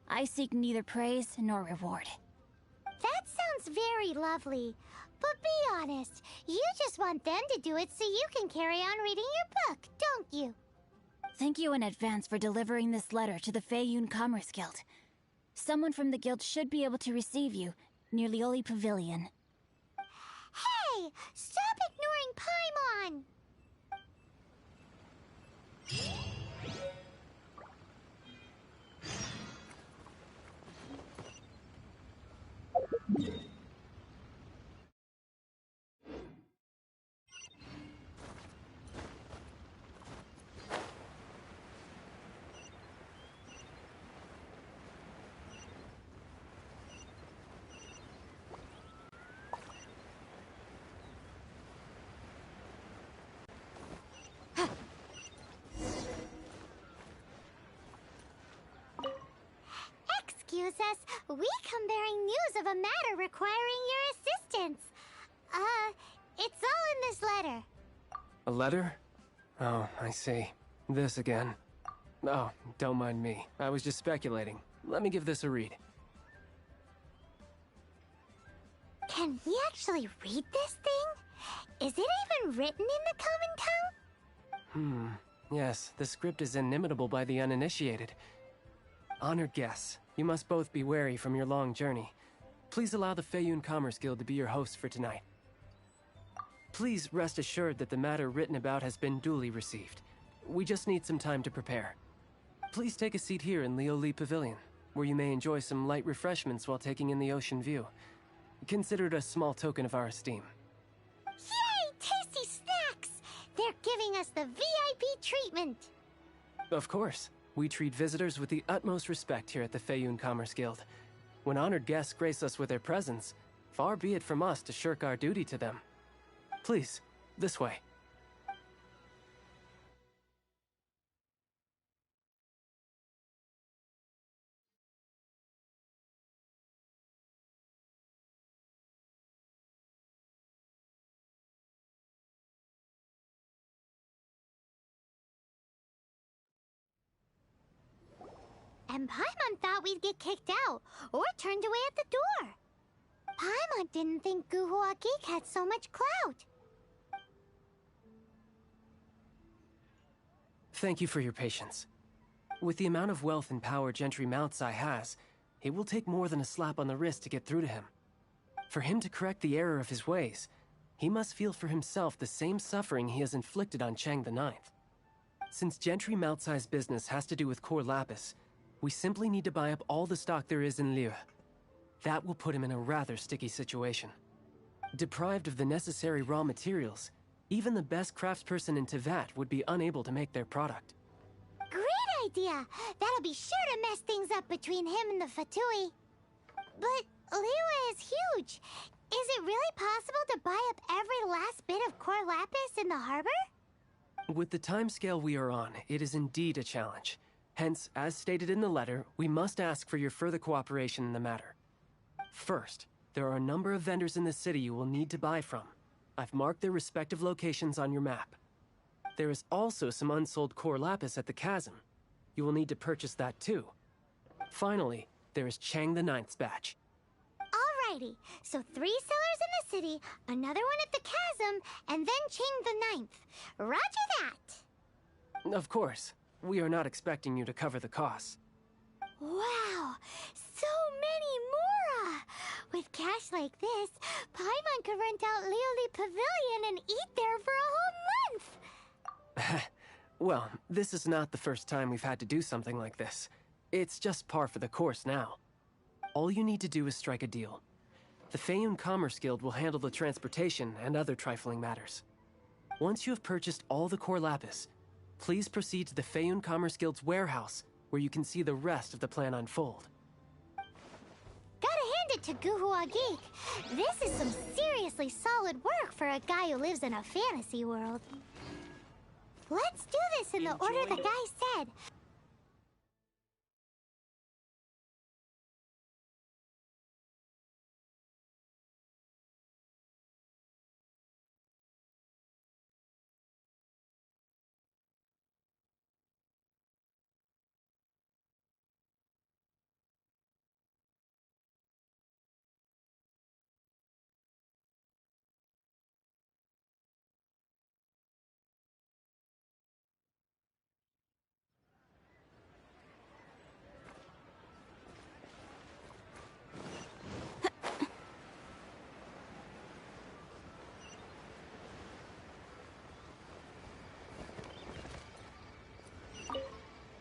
Speaker 12: I seek neither praise nor reward.
Speaker 9: That sounds very lovely. But be honest, you just want them to do it so you can carry on reading your book, don't you?
Speaker 12: Thank you in advance for delivering this letter to the Feiyun Commerce Guild. Someone from the guild should be able to receive you near Lioli Pavilion.
Speaker 9: Hey! Stop ignoring Paimon! Excuse us, we come bearing news of a matter requiring your assistance. It's all in this letter.
Speaker 3: A letter? Oh, I see. This again. Oh, don't mind me. I was just speculating. Let me give this a read.
Speaker 9: Can we actually read this thing? Is it even written in the common tongue?
Speaker 3: Yes, the script is inimitable by the uninitiated. Honored guests, you must both be wary from your long journey. Please allow the Feiyun Commerce Guild to be your host for tonight. Please rest assured that the matter written about has been duly received. We just need some time to prepare. Please take a seat here in Lioli Pavilion, where you may enjoy some light refreshments while taking in the ocean view. Consider it a small token of our esteem.
Speaker 9: Yay! Tasty snacks! They're giving us the VIP treatment!
Speaker 3: Of course. We treat visitors with the utmost respect here at the Feiyun Commerce Guild. When honored guests grace us with their presence, far be it from us to shirk our duty to them. Please, this way.
Speaker 9: And Paimon thought we'd get kicked out, or turned away at the door. Paimon didn't think Guhua Geek had so much clout.
Speaker 3: Thank you for your patience. With the amount of wealth and power Gentry Mount's Eye has, it will take more than a slap on the wrist to get through to him. For him to correct the error of his ways, he must feel for himself the same suffering he has inflicted on Chang the Ninth. Since Gentry Mount's Eye's business has to do with Core Lapis, we simply need to buy up all the stock there is in Liyue. That will put him in a rather sticky situation. Deprived of the necessary raw materials, even the best craftsperson in Teyvat would be unable to make their product.
Speaker 9: Great idea! That'll be sure to mess things up between him and the Fatui. But Liyue is huge. Is it really possible to buy up every last bit of Core Lapis in the harbor?
Speaker 3: With the timescale we are on, it is indeed a challenge. Hence, as stated in the letter, we must ask for your further cooperation in the matter. First, there are a number of vendors in the city you will need to buy from. I've marked their respective locations on your map. There is also some unsold Core Lapis at the Chasm. You will need to purchase that too. Finally, there is Chang the Ninth's batch.
Speaker 9: Alrighty, so 3 sellers in the city, another one at the Chasm, and then Chang the Ninth. Roger that!
Speaker 3: Of course, we are not expecting you to cover the costs.
Speaker 9: Wow, so many mora! With cash like this, Paimon could rent out Lioli Pavilion and eat there for a whole month!
Speaker 3: Well, this is not the first time we've had to do something like this. It's just par for the course now. All you need to do is strike a deal. The Feiyun Commerce Guild will handle the transportation and other trifling matters. Once you have purchased all the Core Lapis, please proceed to the Feiyun Commerce Guild's warehouse, where you can see the rest of the plan unfold.
Speaker 9: Gotta hand it to Guhua Geek. This is some seriously solid work for a guy who lives in a fantasy world. Let's do this in the order the guy said.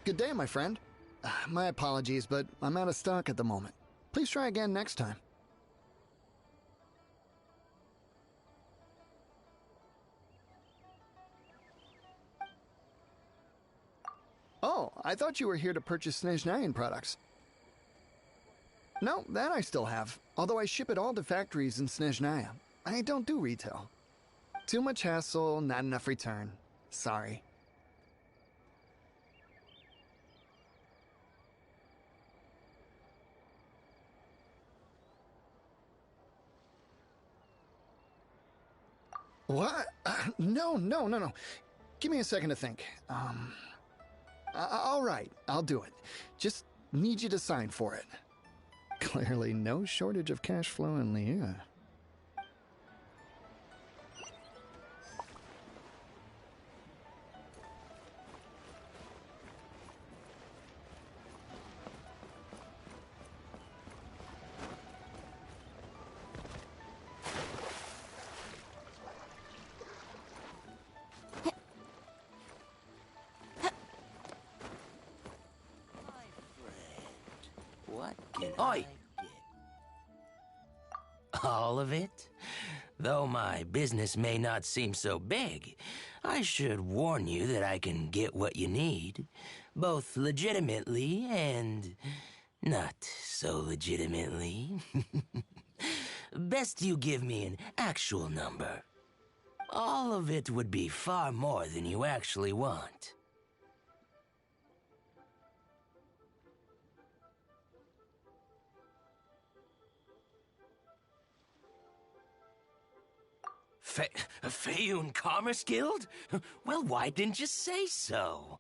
Speaker 13: Good day, my friend. My apologies, but I'm out of stock at the moment. Please try again next time. Oh, I thought you were here to purchase Snezhnayan products. No, that I still have, although I ship it all to factories in Snezhnaya. I don't do retail. Too much hassle, not enough return. Sorry. What? No. Give me a second to think. All right, I'll do it. Just need you to sign for it. Clearly no shortage of cash flow in Liyue.
Speaker 15: Oi! All of it? Though my business may not seem so big, I should warn you that I can get what you need, both legitimately and not so legitimately. Best you give me an actual number. All of it would be far more than you actually want. Feiyun Commerce Guild? Well, why didn't you say so?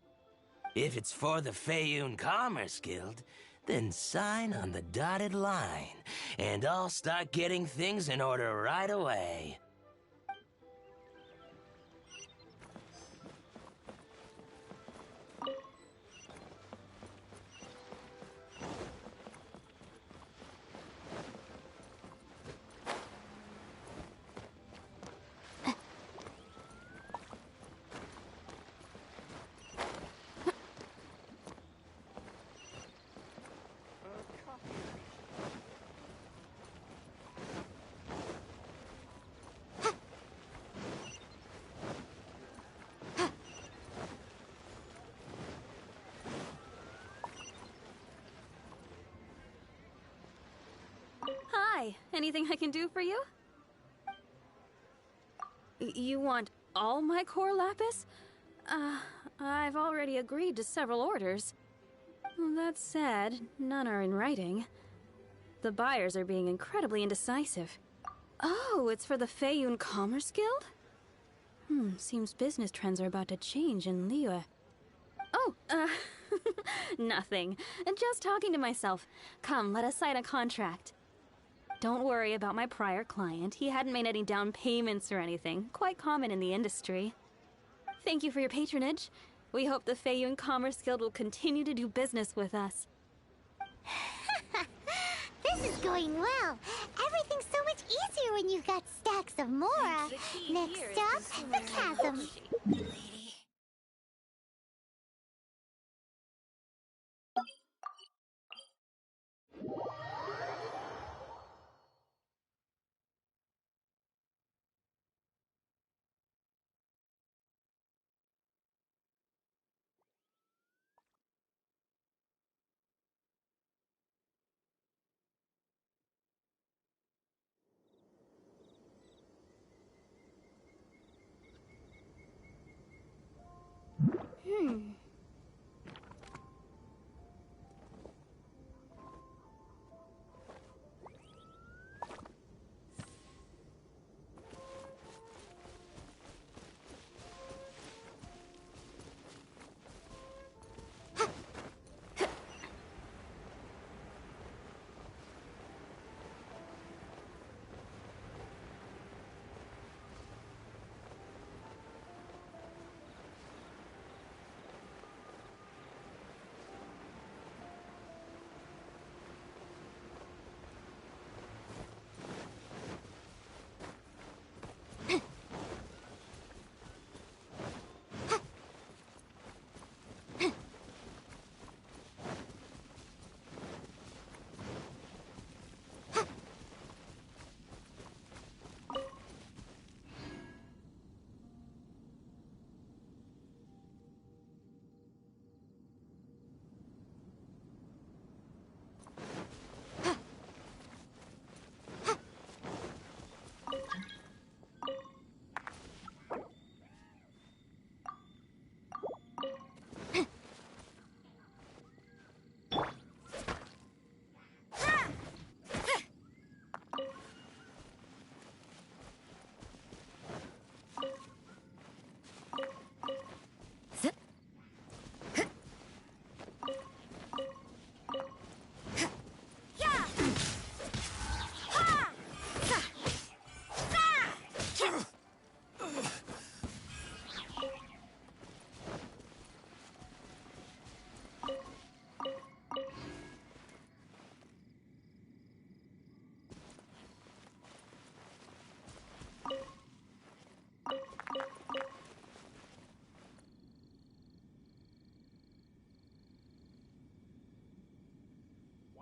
Speaker 15: If it's for the Feiyun Commerce Guild, then sign on the dotted line, and I'll start getting things in order right away.
Speaker 16: Hi, anything I can do for you? You want all my core lapis? I've already agreed to several orders. That said, none are in writing. The buyers are being incredibly indecisive. Oh, it's for the Feiyun Commerce Guild? Seems business trends are about to change in Liyue. Oh, nothing. Just talking to myself. Come, let us sign a contract. Don't worry about my prior client. He hadn't made any down payments or anything. Quite common in the industry. Thank you for your patronage. We hope the Feiyun Commerce Guild will continue to do business with us.
Speaker 9: This is going well. Everything's so much easier when you've got stacks of Mora. Next up, the chasm.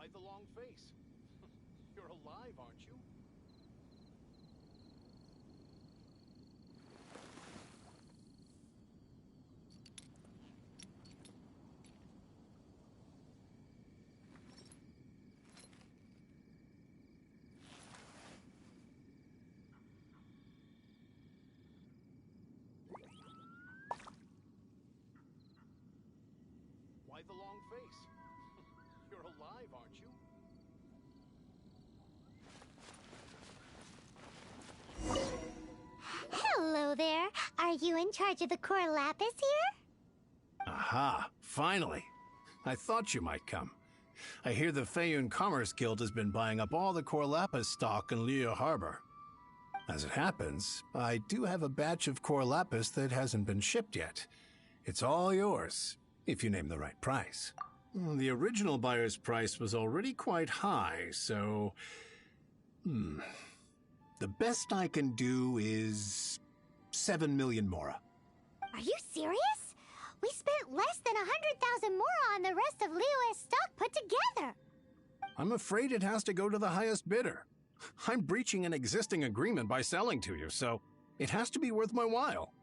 Speaker 11: Why the long face? You're alive, aren't you? Why the long face? You're alive, aren't you?
Speaker 9: Hello there. Are you in charge of the core lapis here?
Speaker 13: Aha!
Speaker 17: finally. I thought you might come. I hear the Feiyun Commerce Guild has been buying up all the Core Lapis stock in Liyue Harbor. As it happens, I do have a batch of Core Lapis that hasn't been shipped yet. It's all yours, if you name the right price. The original buyer's price was already quite high, so... The best I can do is 7 million mora.
Speaker 9: Are you serious? We spent less than 100,000 mora on the rest of Liyue's stock put together.
Speaker 17: I'm afraid it has to go to the highest bidder. I'm breaching an existing agreement by selling to you, so it has to be worth my while.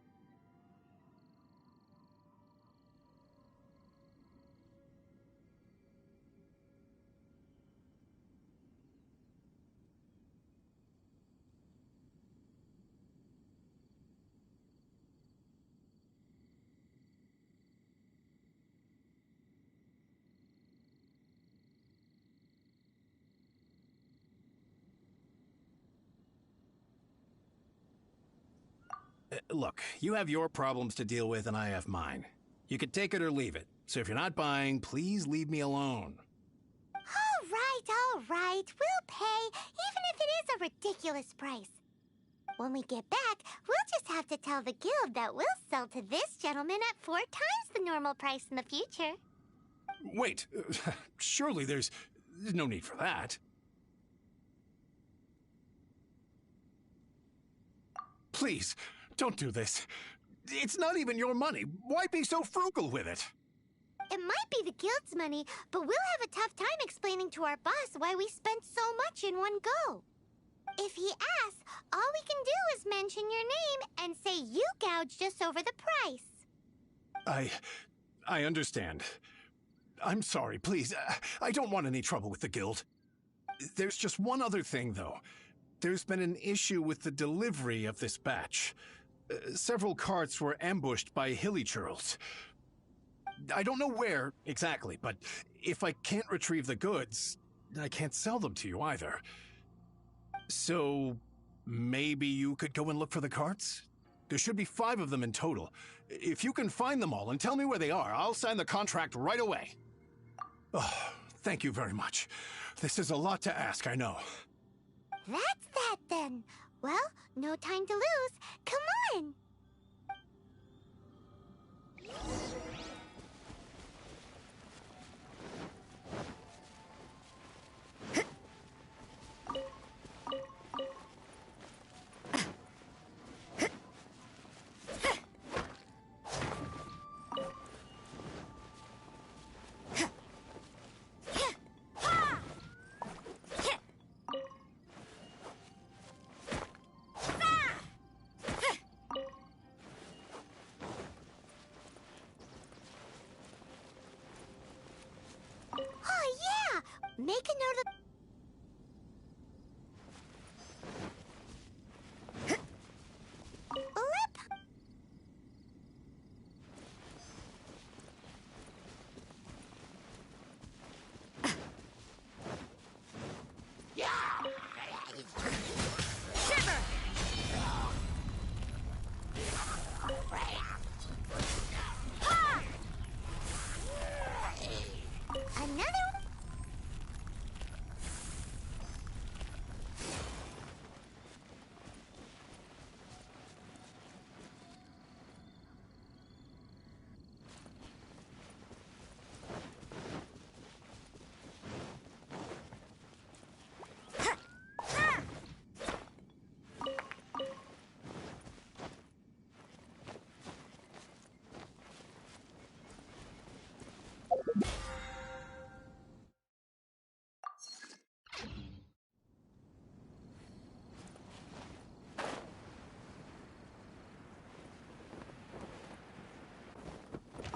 Speaker 17: Look, you have your problems to deal with and I have mine. You can take it or leave it. So if you're not buying, please leave me alone.
Speaker 9: All right. We'll pay, even if it is a ridiculous price. When we get back, we'll just have to tell the guild that we'll sell to this gentleman at 4 times the normal price in the future.
Speaker 17: Wait, surely there's no need for that. Please, don't do this. It's not even your money. Why be so frugal with it?
Speaker 9: It might be the guild's money, but we'll have a tough time explaining to our boss why we spent so much in one go. If he asks, all we can do is mention your name and say you gouged us over the price.
Speaker 17: I understand. I'm sorry, please. I don't want any trouble with the guild. There's just one other thing, though. There's been an issue with the delivery of this batch. Several carts were ambushed by hilichurls. I don't know where exactly, but if I can't retrieve the goods, I can't sell them to you either. So maybe you could go and look for the carts? There should be 5 of them in total. If you can find them all and tell me where they are, I'll sign the contract right away. Oh, thank you very much. This is a lot to ask, I know.
Speaker 9: That's that then. Well, no time to lose. Come on! Make a note of...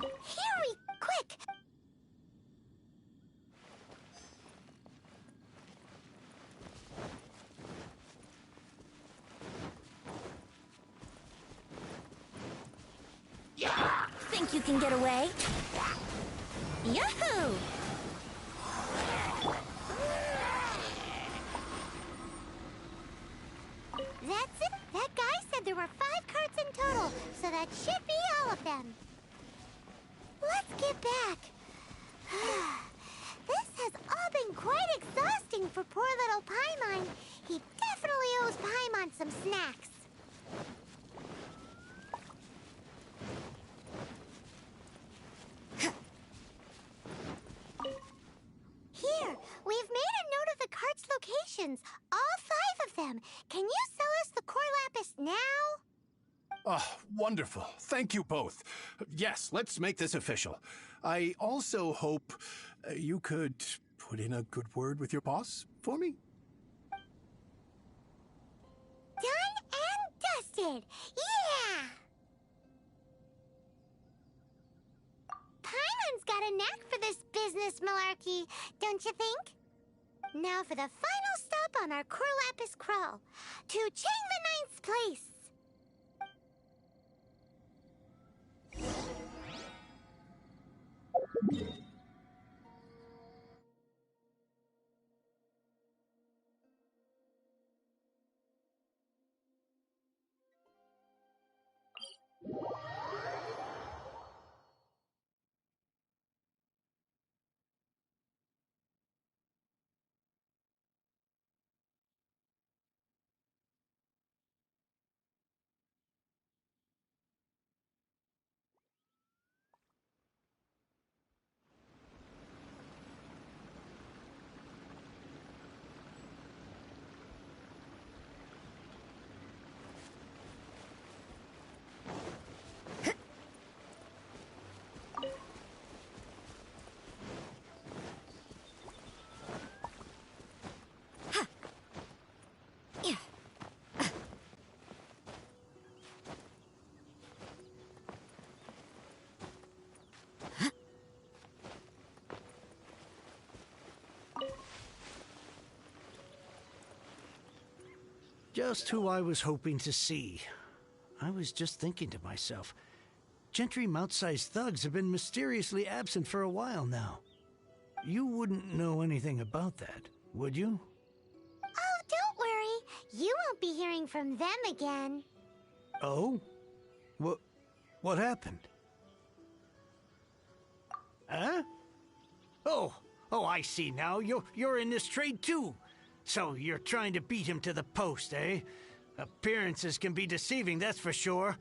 Speaker 9: Hurry, quick!
Speaker 1: Think you can get away? Yahoo!
Speaker 9: That's it. That guy said there were 5 carts in total, so that should be all of them. Let's get back. This has all been quite exhausting for poor little Paimon. He definitely owes Paimon some snacks. Here, we've made a note of the cart's locations. All 5 of them. Can you sell us the core lapis now?
Speaker 17: Oh, wonderful. Thank you both. Yes, let's make this official. I also hope you could put in a good word with your boss for me.
Speaker 9: Done and dusted. Yeah! Paimon's got a knack for this business malarkey, don't you think? Now for the final stop on our core lapis crawl. To Chang the Ninth's place.
Speaker 18: Just who I was hoping to see. I was just thinking to myself, Gentry Mount-sized thugs have been mysteriously absent for a while now. You wouldn't know anything about that, would you?
Speaker 9: Oh, don't worry. You won't be hearing from them again.
Speaker 18: Oh? What happened? Huh? Oh, I see now. You're in this trade too. So you're trying to beat him to the post, eh? Appearances can be deceiving, that's for sure.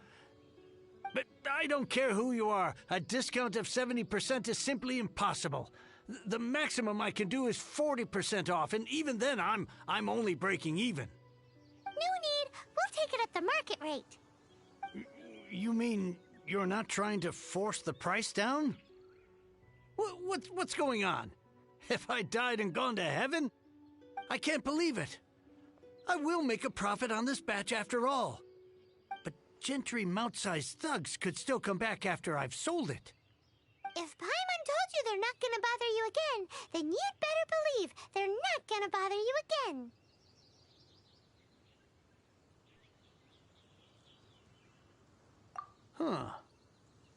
Speaker 18: But I don't care who you are. A discount of 70% is simply impossible. The maximum I can do is 40% off, and even then I'm only breaking even.
Speaker 9: No need. We'll take it at the market rate.
Speaker 18: You mean you're not trying to force the price down? What's going on? Have I died and gone to heaven? I can't believe it. I will make a profit on this batch after all. But Gentry Mount-sized thugs could still come back after I've sold it.
Speaker 9: If Paimon told you they're not gonna bother you again, then you'd better believe they're not gonna bother you again.
Speaker 18: Huh.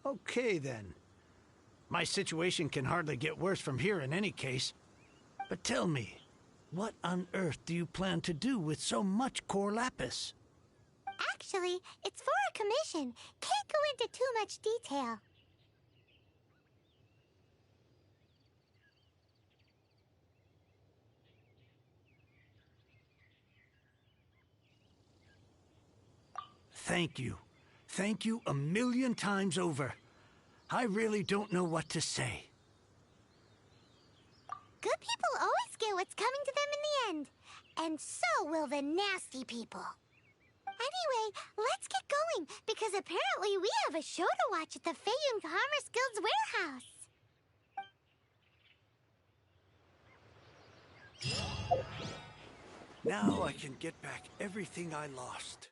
Speaker 18: Okay, then. My situation can hardly get worse from here in any case. But tell me, what on earth do you plan to do with so much core lapis?
Speaker 9: Actually, it's for a commission. Can't go into too much detail.
Speaker 18: Thank you. Thank you a million times over. I really don't know what to say.
Speaker 9: Good people always get what's coming to them in the end. And so will the nasty people. Anyway, let's get going, because apparently we have a show to watch at the Feiyun Commerce Guild's warehouse.
Speaker 18: Now I can get back everything I lost.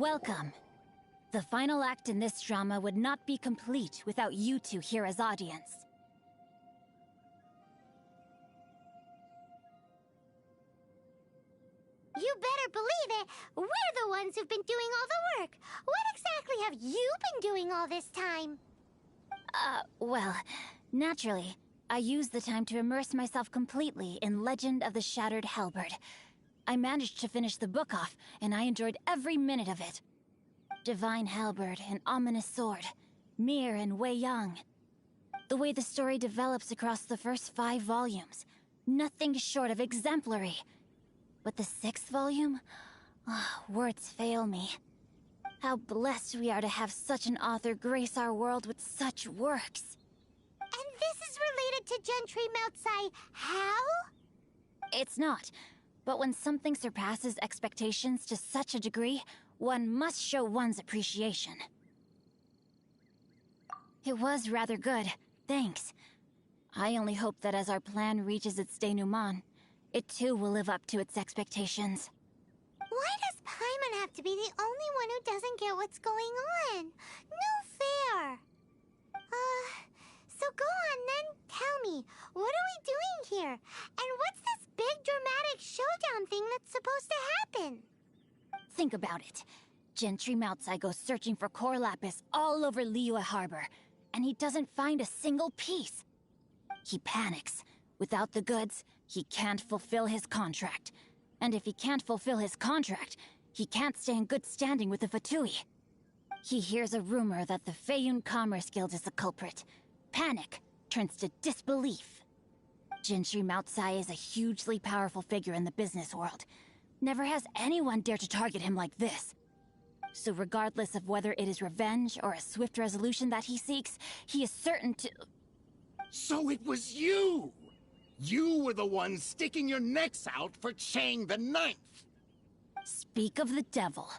Speaker 12: Welcome. The final act in this drama would not be complete without you two here as audience.
Speaker 9: You better believe it. We're the ones who've been doing all the work. What exactly have you been doing all this time?
Speaker 12: Well, naturally, I used the time to immerse myself completely in Legend of the Shattered Halberd. I managed to finish the book off, and I enjoyed every minute of it. Divine Halberd, an ominous sword, Mir and Wei Yang. The way the story develops across the first 5 volumes, nothing short of exemplary. But the 6th volume? Words fail me. How blessed we are to have such an author grace our world with such works.
Speaker 9: And this is related to Gentry Moutsai how?
Speaker 12: It's not. But when something surpasses expectations to such a degree, one must show one's appreciation. It was rather good, thanks. I only hope that as our plan reaches its denouement, it too will live up to its expectations.
Speaker 9: Why does Paimon have to be the only one who doesn't get what's going on? No fair. So go on then, tell me, what are we doing here? And what's this big dramatic showdown thing that's supposed to happen?
Speaker 12: Think about it. Gentry Moutsai goes searching for core lapis all over Liyue Harbor, and he doesn't find a single piece. He panics. Without the goods, he can't fulfill his contract. And if he can't fulfill his contract, he can't stay in good standing with the Fatui. He hears a rumor that the Feiyun Commerce Guild is the culprit. Panic turns to disbelief. Gentry Moutsai is a hugely powerful figure in the business world. Never has anyone dared to target him like this. So regardless of whether it is revenge or a swift resolution that he seeks, he is certain to...
Speaker 14: So it was you! You were the one sticking your necks out for Chang the Ninth!
Speaker 12: Speak of the devil.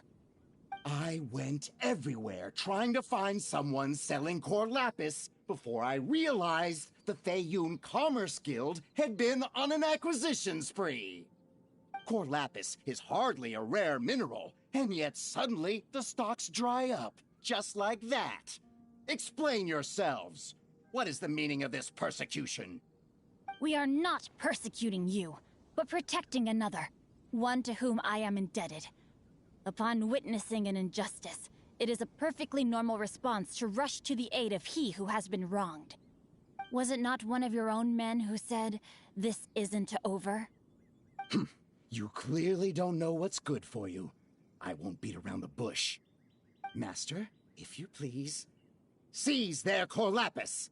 Speaker 14: I went everywhere trying to find someone selling core lapis before I realized the Feiyun Commerce Guild had been on an acquisition spree. Core lapis is hardly a rare mineral, and yet suddenly the stocks dry up, just like that. Explain yourselves. What is the meaning of this persecution?
Speaker 12: We are not persecuting you, but protecting another, one to whom I am indebted. Upon witnessing an injustice, it is a perfectly normal response to rush to the aid of he who has been wronged. Was it not one of your own men who said, "This isn't over"?
Speaker 14: You clearly don't know what's good for you. I won't beat around the bush. Master, if you please, seize their core lapis!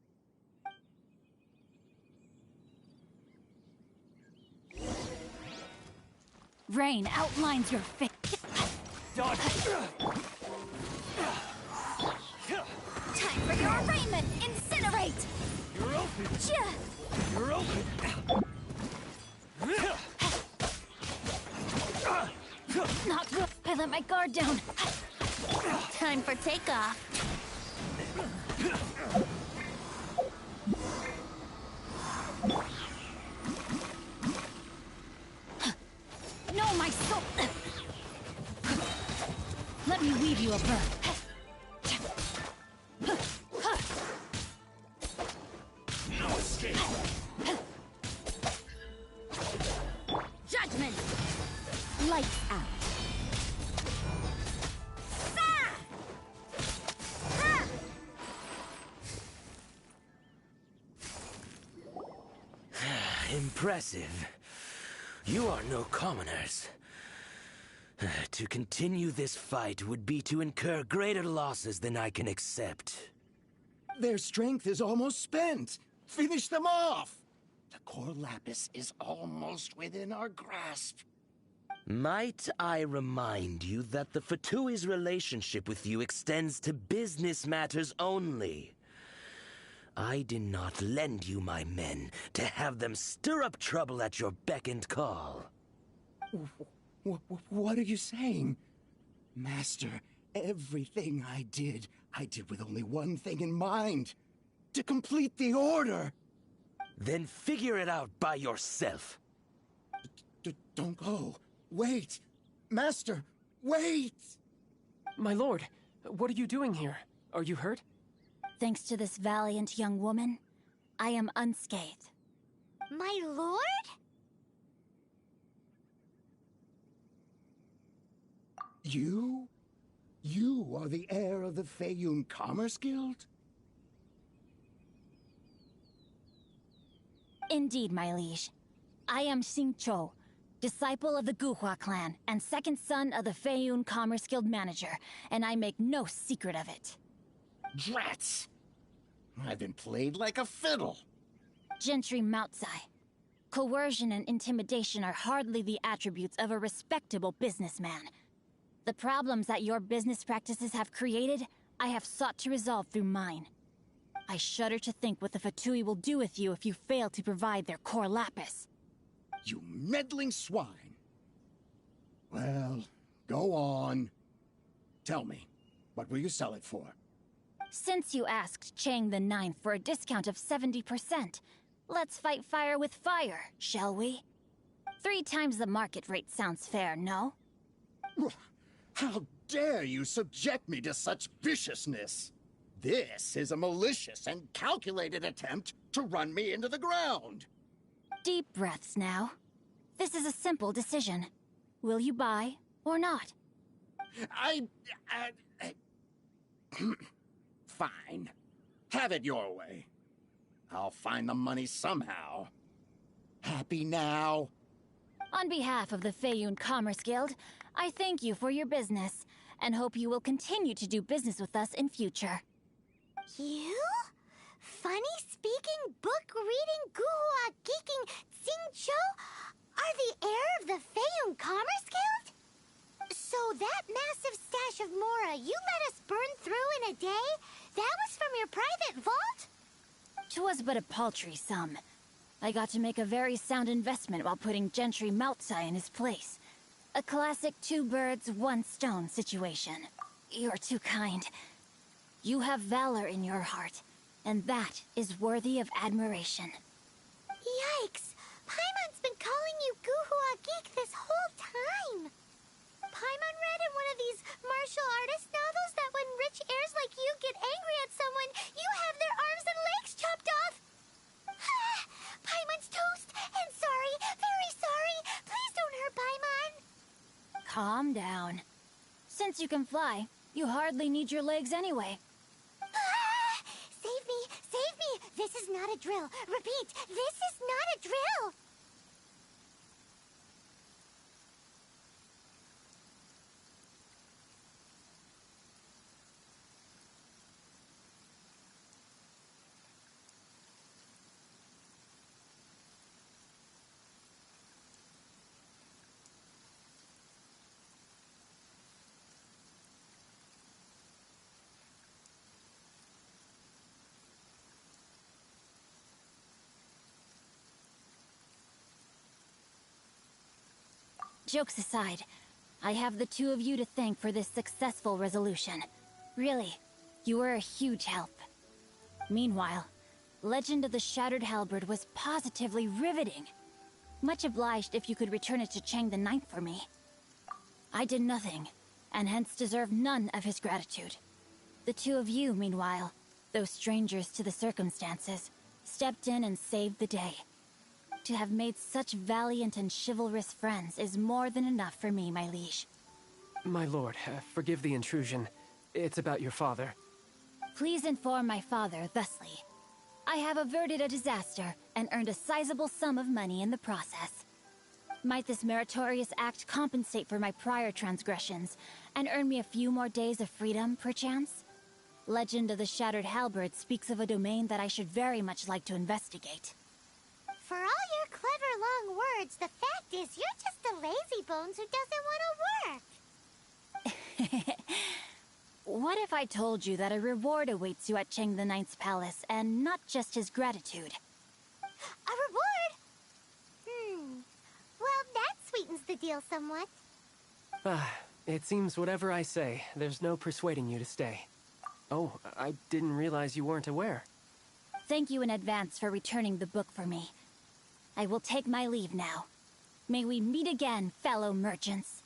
Speaker 12: Rain outlines your face.
Speaker 18: Dodge!
Speaker 12: Time for your arraignment! Incinerate!
Speaker 18: You're open! You're open!
Speaker 12: Not good. I let my guard down.
Speaker 5: Time for takeoff.
Speaker 12: No, my soul! Let me weave you a bird.
Speaker 18: No escape!
Speaker 12: Judgment! Lights out.
Speaker 15: Impressive. You are no commoners. To continue this fight would be to incur greater losses than I can accept.
Speaker 14: Their strength is almost spent. Finish them off! The core lapis is almost within our grasp.
Speaker 15: Might I remind you that the Fatui's relationship with you extends to business matters only? I did not lend you my men to have them stir up trouble at your beck and call.
Speaker 14: What are you saying? Master, everything I did with only one thing in mind. To complete the order.
Speaker 15: Then figure it out by yourself.
Speaker 14: Don't go. Wait. Master, wait!
Speaker 3: My lord, what are you doing here? Are you hurt?
Speaker 12: Thanks to this valiant young woman, I am unscathed.
Speaker 9: My lord?
Speaker 14: You? You are the heir of the Feiyun Commerce Guild?
Speaker 12: Indeed, my liege. I am Xing Chou, disciple of the Guhua clan and second son of the Feiyun Commerce Guild manager, and I make no secret of it.
Speaker 14: Drats! I've been played like a fiddle.
Speaker 12: Gentry Moutsai. Coercion and intimidation are hardly the attributes of a respectable businessman. The problems that your business practices have created, I have sought to resolve through mine. I shudder to think what the Fatui will do with you if you fail to provide their core lapis.
Speaker 14: You meddling swine. Well, go on. Tell me, what will you sell it for?
Speaker 12: Since you asked Chang the Ninth for a discount of 70%, let's fight fire with fire, shall we? 3 times the market rate sounds fair, no?
Speaker 14: How dare you subject me to such viciousness? This is a malicious and calculated attempt to run me into the ground.
Speaker 12: Deep breaths now. This is a simple decision. Will you buy or not?
Speaker 14: Fine. Have it your way. I'll find the money somehow. Happy now?
Speaker 12: On behalf of the Feiyun Commerce Guild, I thank you for your business, and hope you will continue to do business with us in future.
Speaker 9: You? Funny-speaking, book-reading, guhua geeking Xing Chou are the heir of the Feiyun Commerce Guild? So that massive stash of Mora you let us burn through in a day, that was from your private vault?
Speaker 12: 'Twas but a paltry sum. I got to make a very sound investment while putting Gentry Moutsai in his place. A classic 2 birds, 1 stone situation. You're too kind. You have valor in your heart, and that is worthy of admiration.
Speaker 9: Yikes! Paimon's been calling you Guhua Geek this whole time! Paimon read in one of these martial artist novels that when rich heirs like you get angry at someone, you have their arms and legs chopped off! Paimon's toast! And sorry, very sorry! Please don't hurt Paimon!
Speaker 12: Calm down. Since you can fly, you hardly need your legs anyway.
Speaker 9: Save me! Save me! This is not a drill! Repeat, this is not a drill!
Speaker 12: Jokes aside, I have the 2 of you to thank for this successful resolution. Really, you were a huge help. Meanwhile, Legend of the Shattered Halberd was positively riveting. Much obliged if you could return it to Chang the Ninth for me. I did nothing, and hence deserve none of his gratitude. The 2 of you, meanwhile, though strangers to the circumstances, stepped in and saved the day. To have made such valiant and chivalrous friends is more than enough for me, my liege.
Speaker 3: My lord, forgive the intrusion. It's about your father.
Speaker 12: Please inform my father thusly. I have averted a disaster and earned a sizable sum of money in the process. Might this meritorious act compensate for my prior transgressions and earn me a few more days of freedom, perchance? Legend of the Shattered Halberd speaks of a domain that I should very much like to investigate.
Speaker 9: For all your clever long words, the fact is you're just a lazy bones who doesn't want to work.
Speaker 12: What if I told you that a reward awaits you at Chang the Ninth's palace, and not just his gratitude?
Speaker 9: A reward? Well, that sweetens the deal somewhat.
Speaker 3: It seems whatever I say, there's no persuading you to stay. Oh, I didn't realize you weren't aware.
Speaker 12: Thank you in advance for returning the book for me. I will take my leave now. May we meet again, fellow merchants.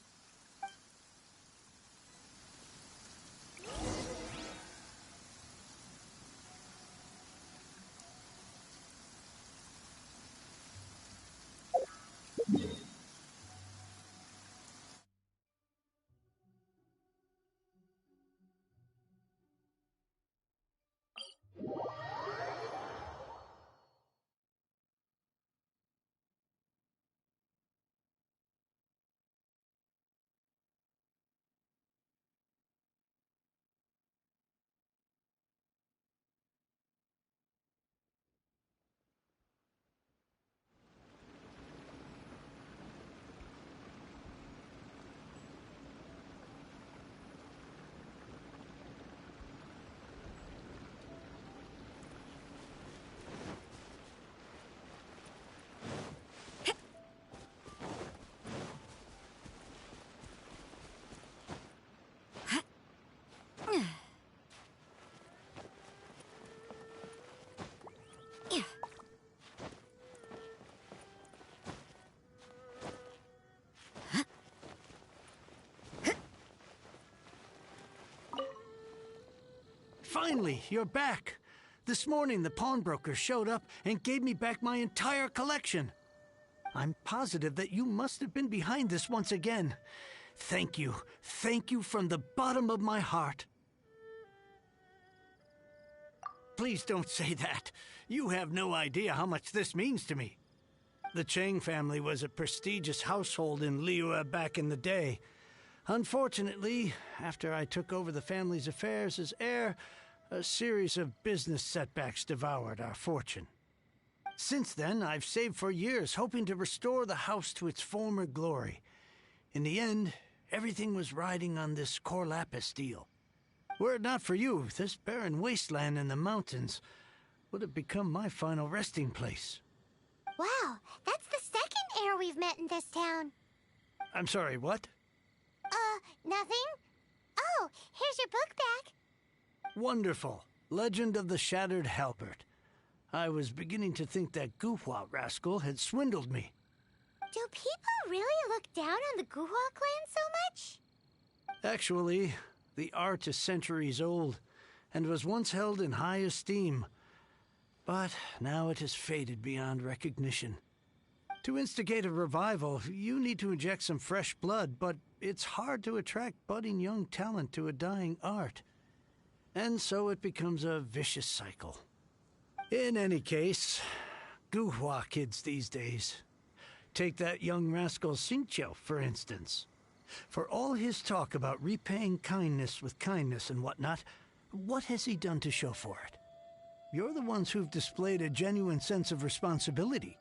Speaker 18: Finally, you're back. This morning, the pawnbroker showed up and gave me back my entire collection. I'm positive that you must have been behind this once again. Thank you. Thank you from the bottom of my heart. Please don't say that. You have no idea how much this means to me. The Chang family was a prestigious household in Liyue back in the day. Unfortunately, after I took over the family's affairs as heir, a series of business setbacks devoured our fortune. Since then, I've saved for years, hoping to restore the house to its former glory. In the end, everything was riding on this Cor Lapis deal. Were it not for you, this barren wasteland in the mountains would have become my final resting place.
Speaker 9: Wow, that's the second heir we've met in this town.
Speaker 18: I'm sorry, what?
Speaker 9: Nothing? Oh, here's your book back.
Speaker 18: Wonderful. Legend of the Shattered Halberd. I was beginning to think that Guhua rascal had swindled me.
Speaker 9: Do people really look down on the Guhua clan so much?
Speaker 18: Actually, the art is centuries old, and was once held in high esteem. But now it has faded beyond recognition. To instigate a revival, you need to inject some fresh blood, but it's hard to attract budding young talent to a dying art. And so it becomes a vicious cycle. In any case, Guhua kids these days. Take that young rascal Xingqiu, for instance. For all his talk about repaying kindness with kindness and whatnot, what has he done to show for it? You're the ones who've displayed a genuine sense of responsibility.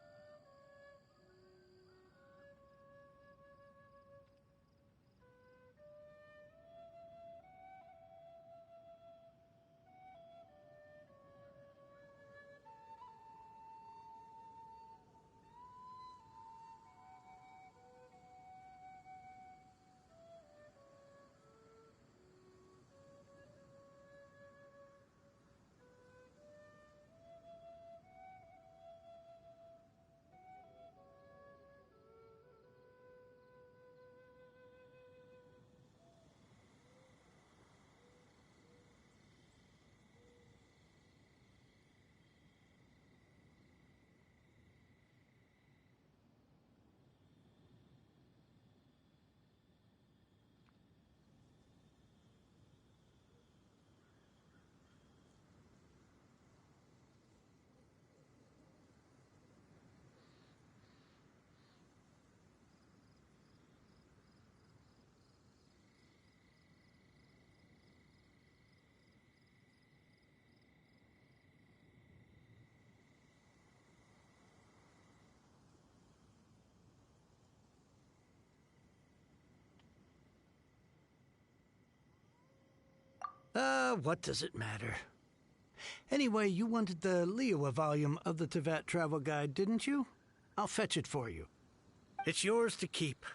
Speaker 18: What does it matter? Anyway, you wanted the Liyue volume of the Teyvat Travel Guide, didn't you? I'll fetch it for you. It's yours to keep.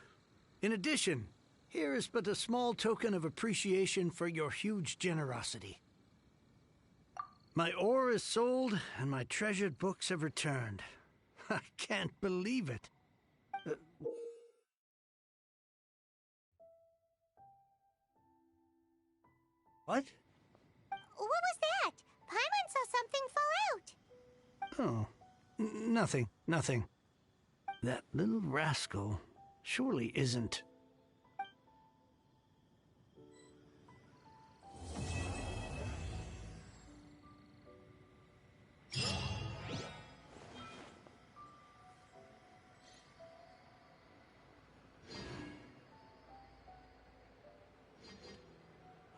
Speaker 18: In addition, here is but a small token of appreciation for your huge generosity. My ore is sold, and my treasured books have returned. I can't believe it. What?
Speaker 9: What was that? Paimon saw something fall out.
Speaker 18: Oh, nothing. That little rascal surely isn't...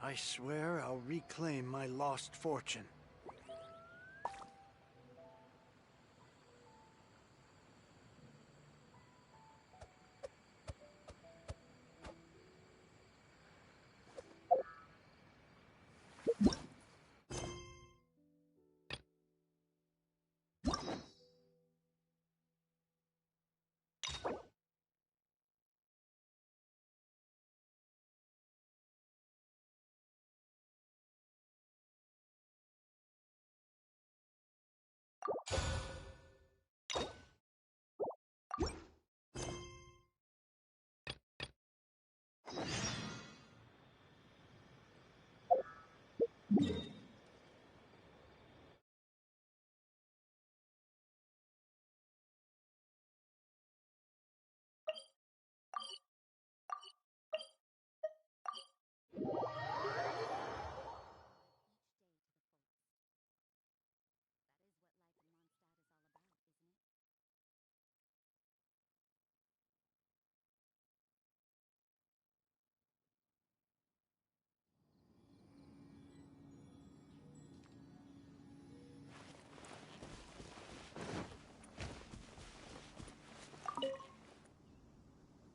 Speaker 18: I swear I'll reclaim my lost fortune.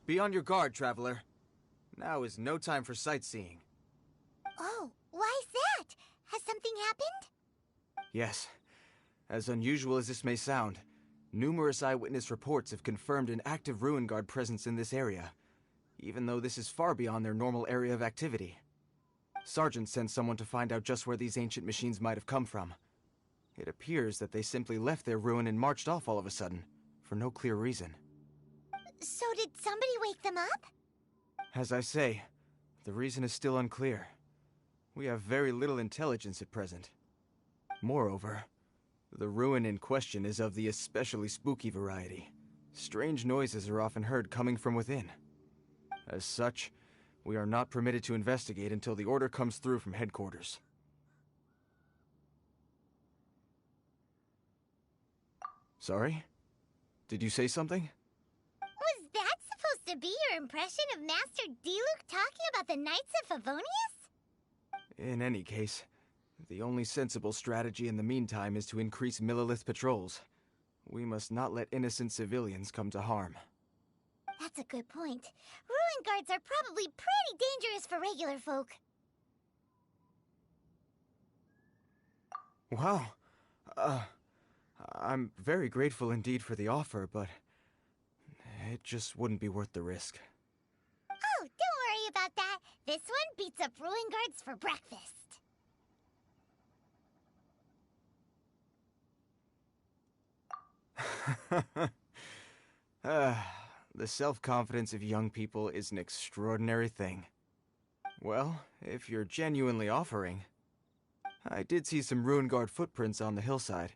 Speaker 19: Be on your guard, traveler. Now is no time for sightseeing.
Speaker 9: Oh, why is that? Has something happened?
Speaker 19: Yes. As unusual as this may sound, numerous eyewitness reports have confirmed an active Ruin Guard presence in this area, even though this is far beyond their normal area of activity. Sergeant sent someone to find out just where these ancient machines might have come from. It appears that they simply left their ruin and marched off all of a sudden, for no clear reason.
Speaker 9: So did somebody wake them up?
Speaker 19: As I say, the reason is still unclear. We have very little intelligence at present. Moreover, the ruin in question is of the especially spooky variety. Strange noises are often heard coming from within. As such, we are not permitted to investigate until the order comes through from headquarters. Sorry? Did you say something?
Speaker 9: Was that supposed to be your impression of Master Diluc talking about the Knights of Favonius?
Speaker 19: In any case, the only sensible strategy in the meantime is to increase Millelith patrols. We must not let innocent civilians come to harm.
Speaker 9: That's a good point. Ruin guards are probably pretty dangerous for regular folk.
Speaker 19: Wow. I'm very grateful indeed for the offer, but it just wouldn't be worth the risk.
Speaker 9: Oh, don't worry about that. This one beats up Ruin guards for breakfast.
Speaker 19: The self-confidence of young people is an extraordinary thing. Well, if you're genuinely offering... I did see some Ruin Guard footprints on the hillside,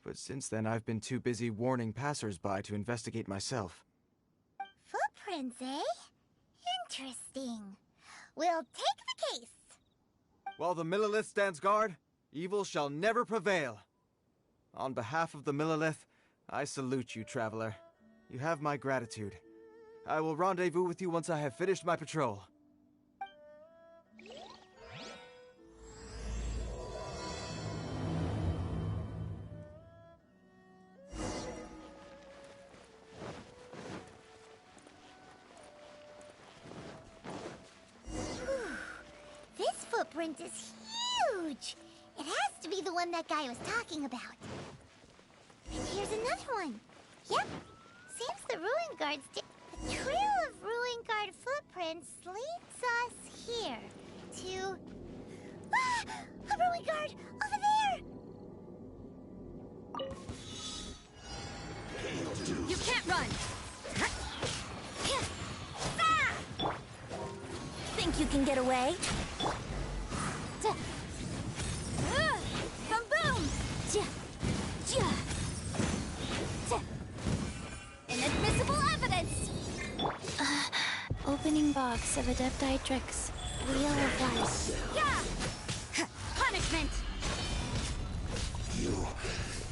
Speaker 19: but since then I've been too busy warning passers-by to investigate myself.
Speaker 9: Footprints, eh? Interesting. We'll take the case.
Speaker 19: While the Millelith stands guard, evil shall never prevail. On behalf of the Millelith, I salute you, traveler. You have my gratitude. I will rendezvous with you once I have finished my patrol.
Speaker 9: This footprint is huge. It has to be the one that guy was talking about. And here's another one. Yep. Seems the Ruin Guards did. The trail of Ruin Guard footprints leads us here to... Ah! A Ruin Guard! Over there!
Speaker 12: You can't run!
Speaker 1: Think you can get away?
Speaker 12: Boom boom! Inadmissible evidence!
Speaker 10: Opening box of Adepti Tricks. Wheel of Life.
Speaker 12: Yeah! Punishment!
Speaker 7: You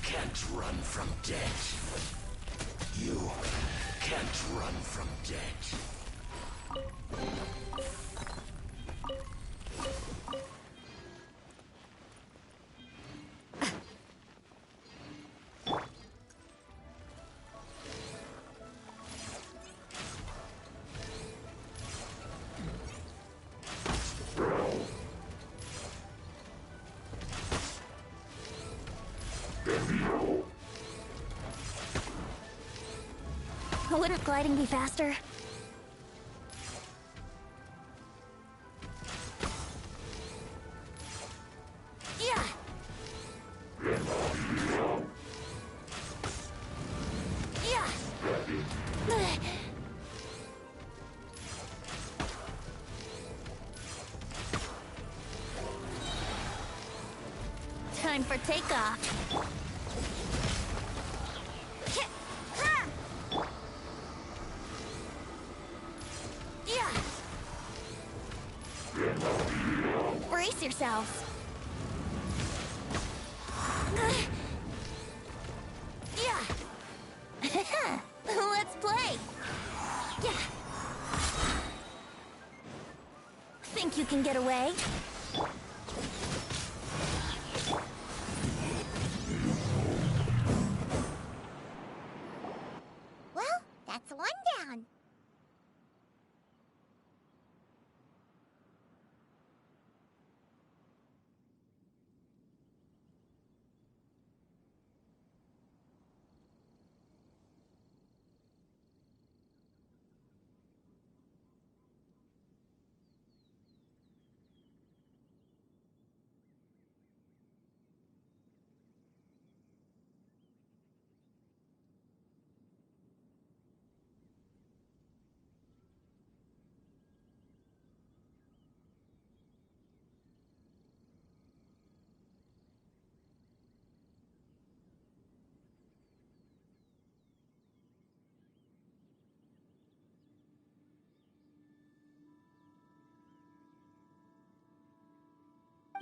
Speaker 7: can't run from death. You can't run from death.
Speaker 1: Wouldn't gliding be faster?
Speaker 12: Yeah!
Speaker 1: Yeah! Time for takeoff. Brace yourselves. Yeah. Let's play. Yeah. Think you can get away?
Speaker 9: Well, that's one down.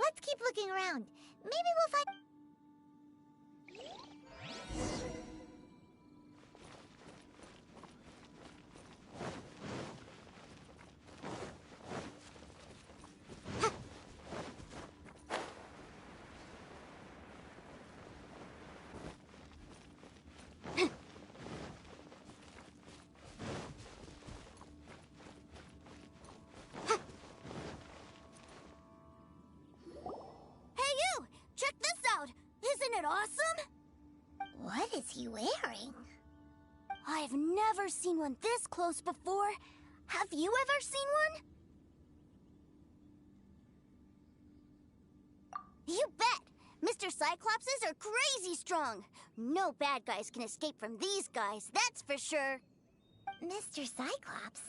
Speaker 9: let's keep looking around. Maybe we'll find...
Speaker 1: Isn't it awesome?
Speaker 9: What is he wearing?
Speaker 1: I've never seen one this close before. Have you ever seen one? You bet! Mr. Cyclopses are crazy strong. No bad guys can escape from these guys, that's for sure.
Speaker 9: Mr. Cyclops?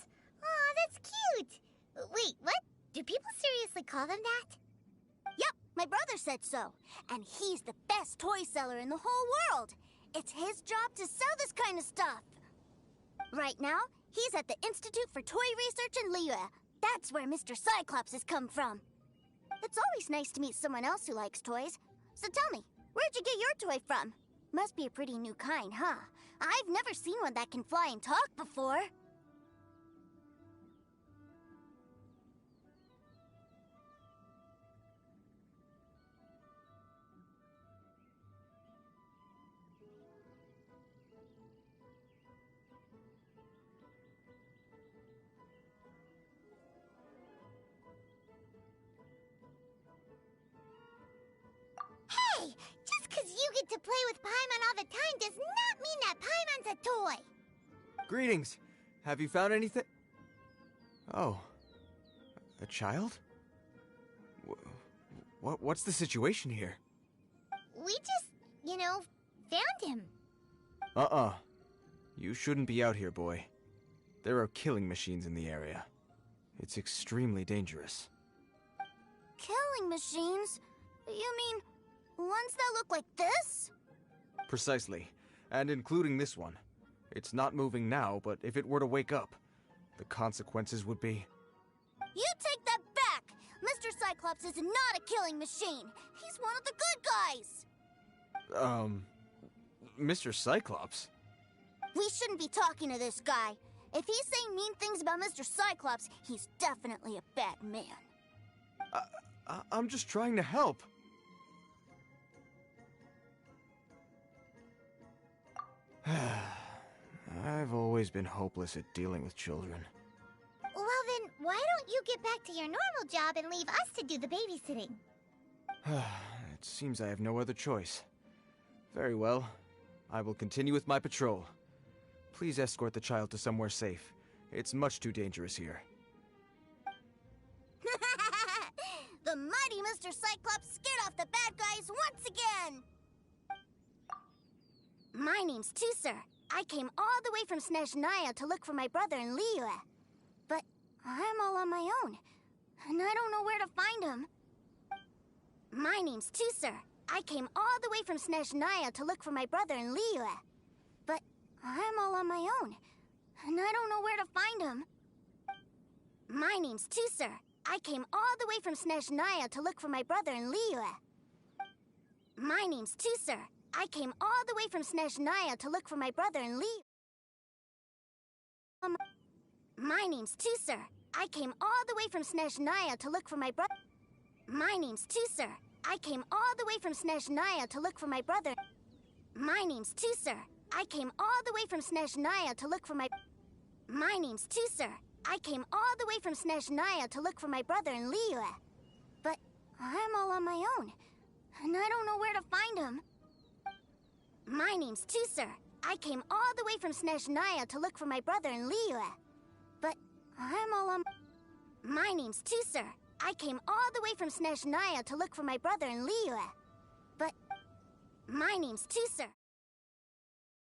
Speaker 9: Aw, that's cute! Wait, what? Do people seriously call them that?
Speaker 1: Yep, my brother said so. And he's the best toy seller in the whole world. It's his job to sell this kind of stuff. Right now, he's at the Institute for Toy Research in Liyue. That's where Mr. Cyclops has come from. It's always nice to meet someone else who likes toys. So tell me, where'd you get your toy from? Must be a pretty new kind, huh? I've never seen one that can fly and talk before.
Speaker 9: Hey! Just because you get to play with Paimon all the time does not mean that Paimon's a toy!
Speaker 19: Greetings! Have you found anything? Oh. A child? What's the situation here?
Speaker 9: We just, found him.
Speaker 19: You shouldn't be out here, boy. There are killing machines in the area. It's extremely dangerous.
Speaker 1: Killing machines? You mean ones that look like this?
Speaker 19: Precisely. And including this one. It's not moving now, but if it were to wake up, the consequences would be...
Speaker 1: You take that back! Mr. Cyclops is not a killing machine. He's one of the good guys.
Speaker 19: Mr. Cyclops?
Speaker 1: We shouldn't be talking to this guy. If he's saying mean things about Mr. Cyclops, he's definitely a bad man.
Speaker 19: I'm just trying to help. I've always been hopeless at dealing with children.
Speaker 9: Well then, why don't you get back to your normal job and leave us to do the babysitting?
Speaker 19: It seems I have no other choice. Very well. I will continue with my patrol. Please escort the child to somewhere safe. It's much too dangerous here.
Speaker 1: The mighty Mr. Cyclops scared off the bad guys once again! My name's Tusser. I came all the way from Snezhnaya to look for my brother in Liyue. But I'm all on my own, and I don't know where to find him. My name's Tusser. I came all the way from Snezhnaya to look for my brother in Liyue. But I'm all on my own, and I don't know where to find him. My name's Tusser. I came all the way from Snezhnaya to look for my brother in Liyue. My name's Tusser. I came all the way from Snezhnaya to look for my brother in Liyue. My name's Tusser. I came all the way from Snezhnaya to look for my brother. My name's Tusser. I came all the way from Snezhnaya to look for my brother. My name's Tusser. I came all the way from Snezhnaya to look for my... My name's Tusser. I came all the way from Snezhnaya to look for my brother in Liyue. But I'm all on my own, and I don't know where to find him. My name's Tusser. I came all the way from Snezhnaya to look for my brother in Liyue. But I'm all on... My name's Tusser. I came all the way from Snezhnaya to look for my brother in Liyue. But my name's Tusser.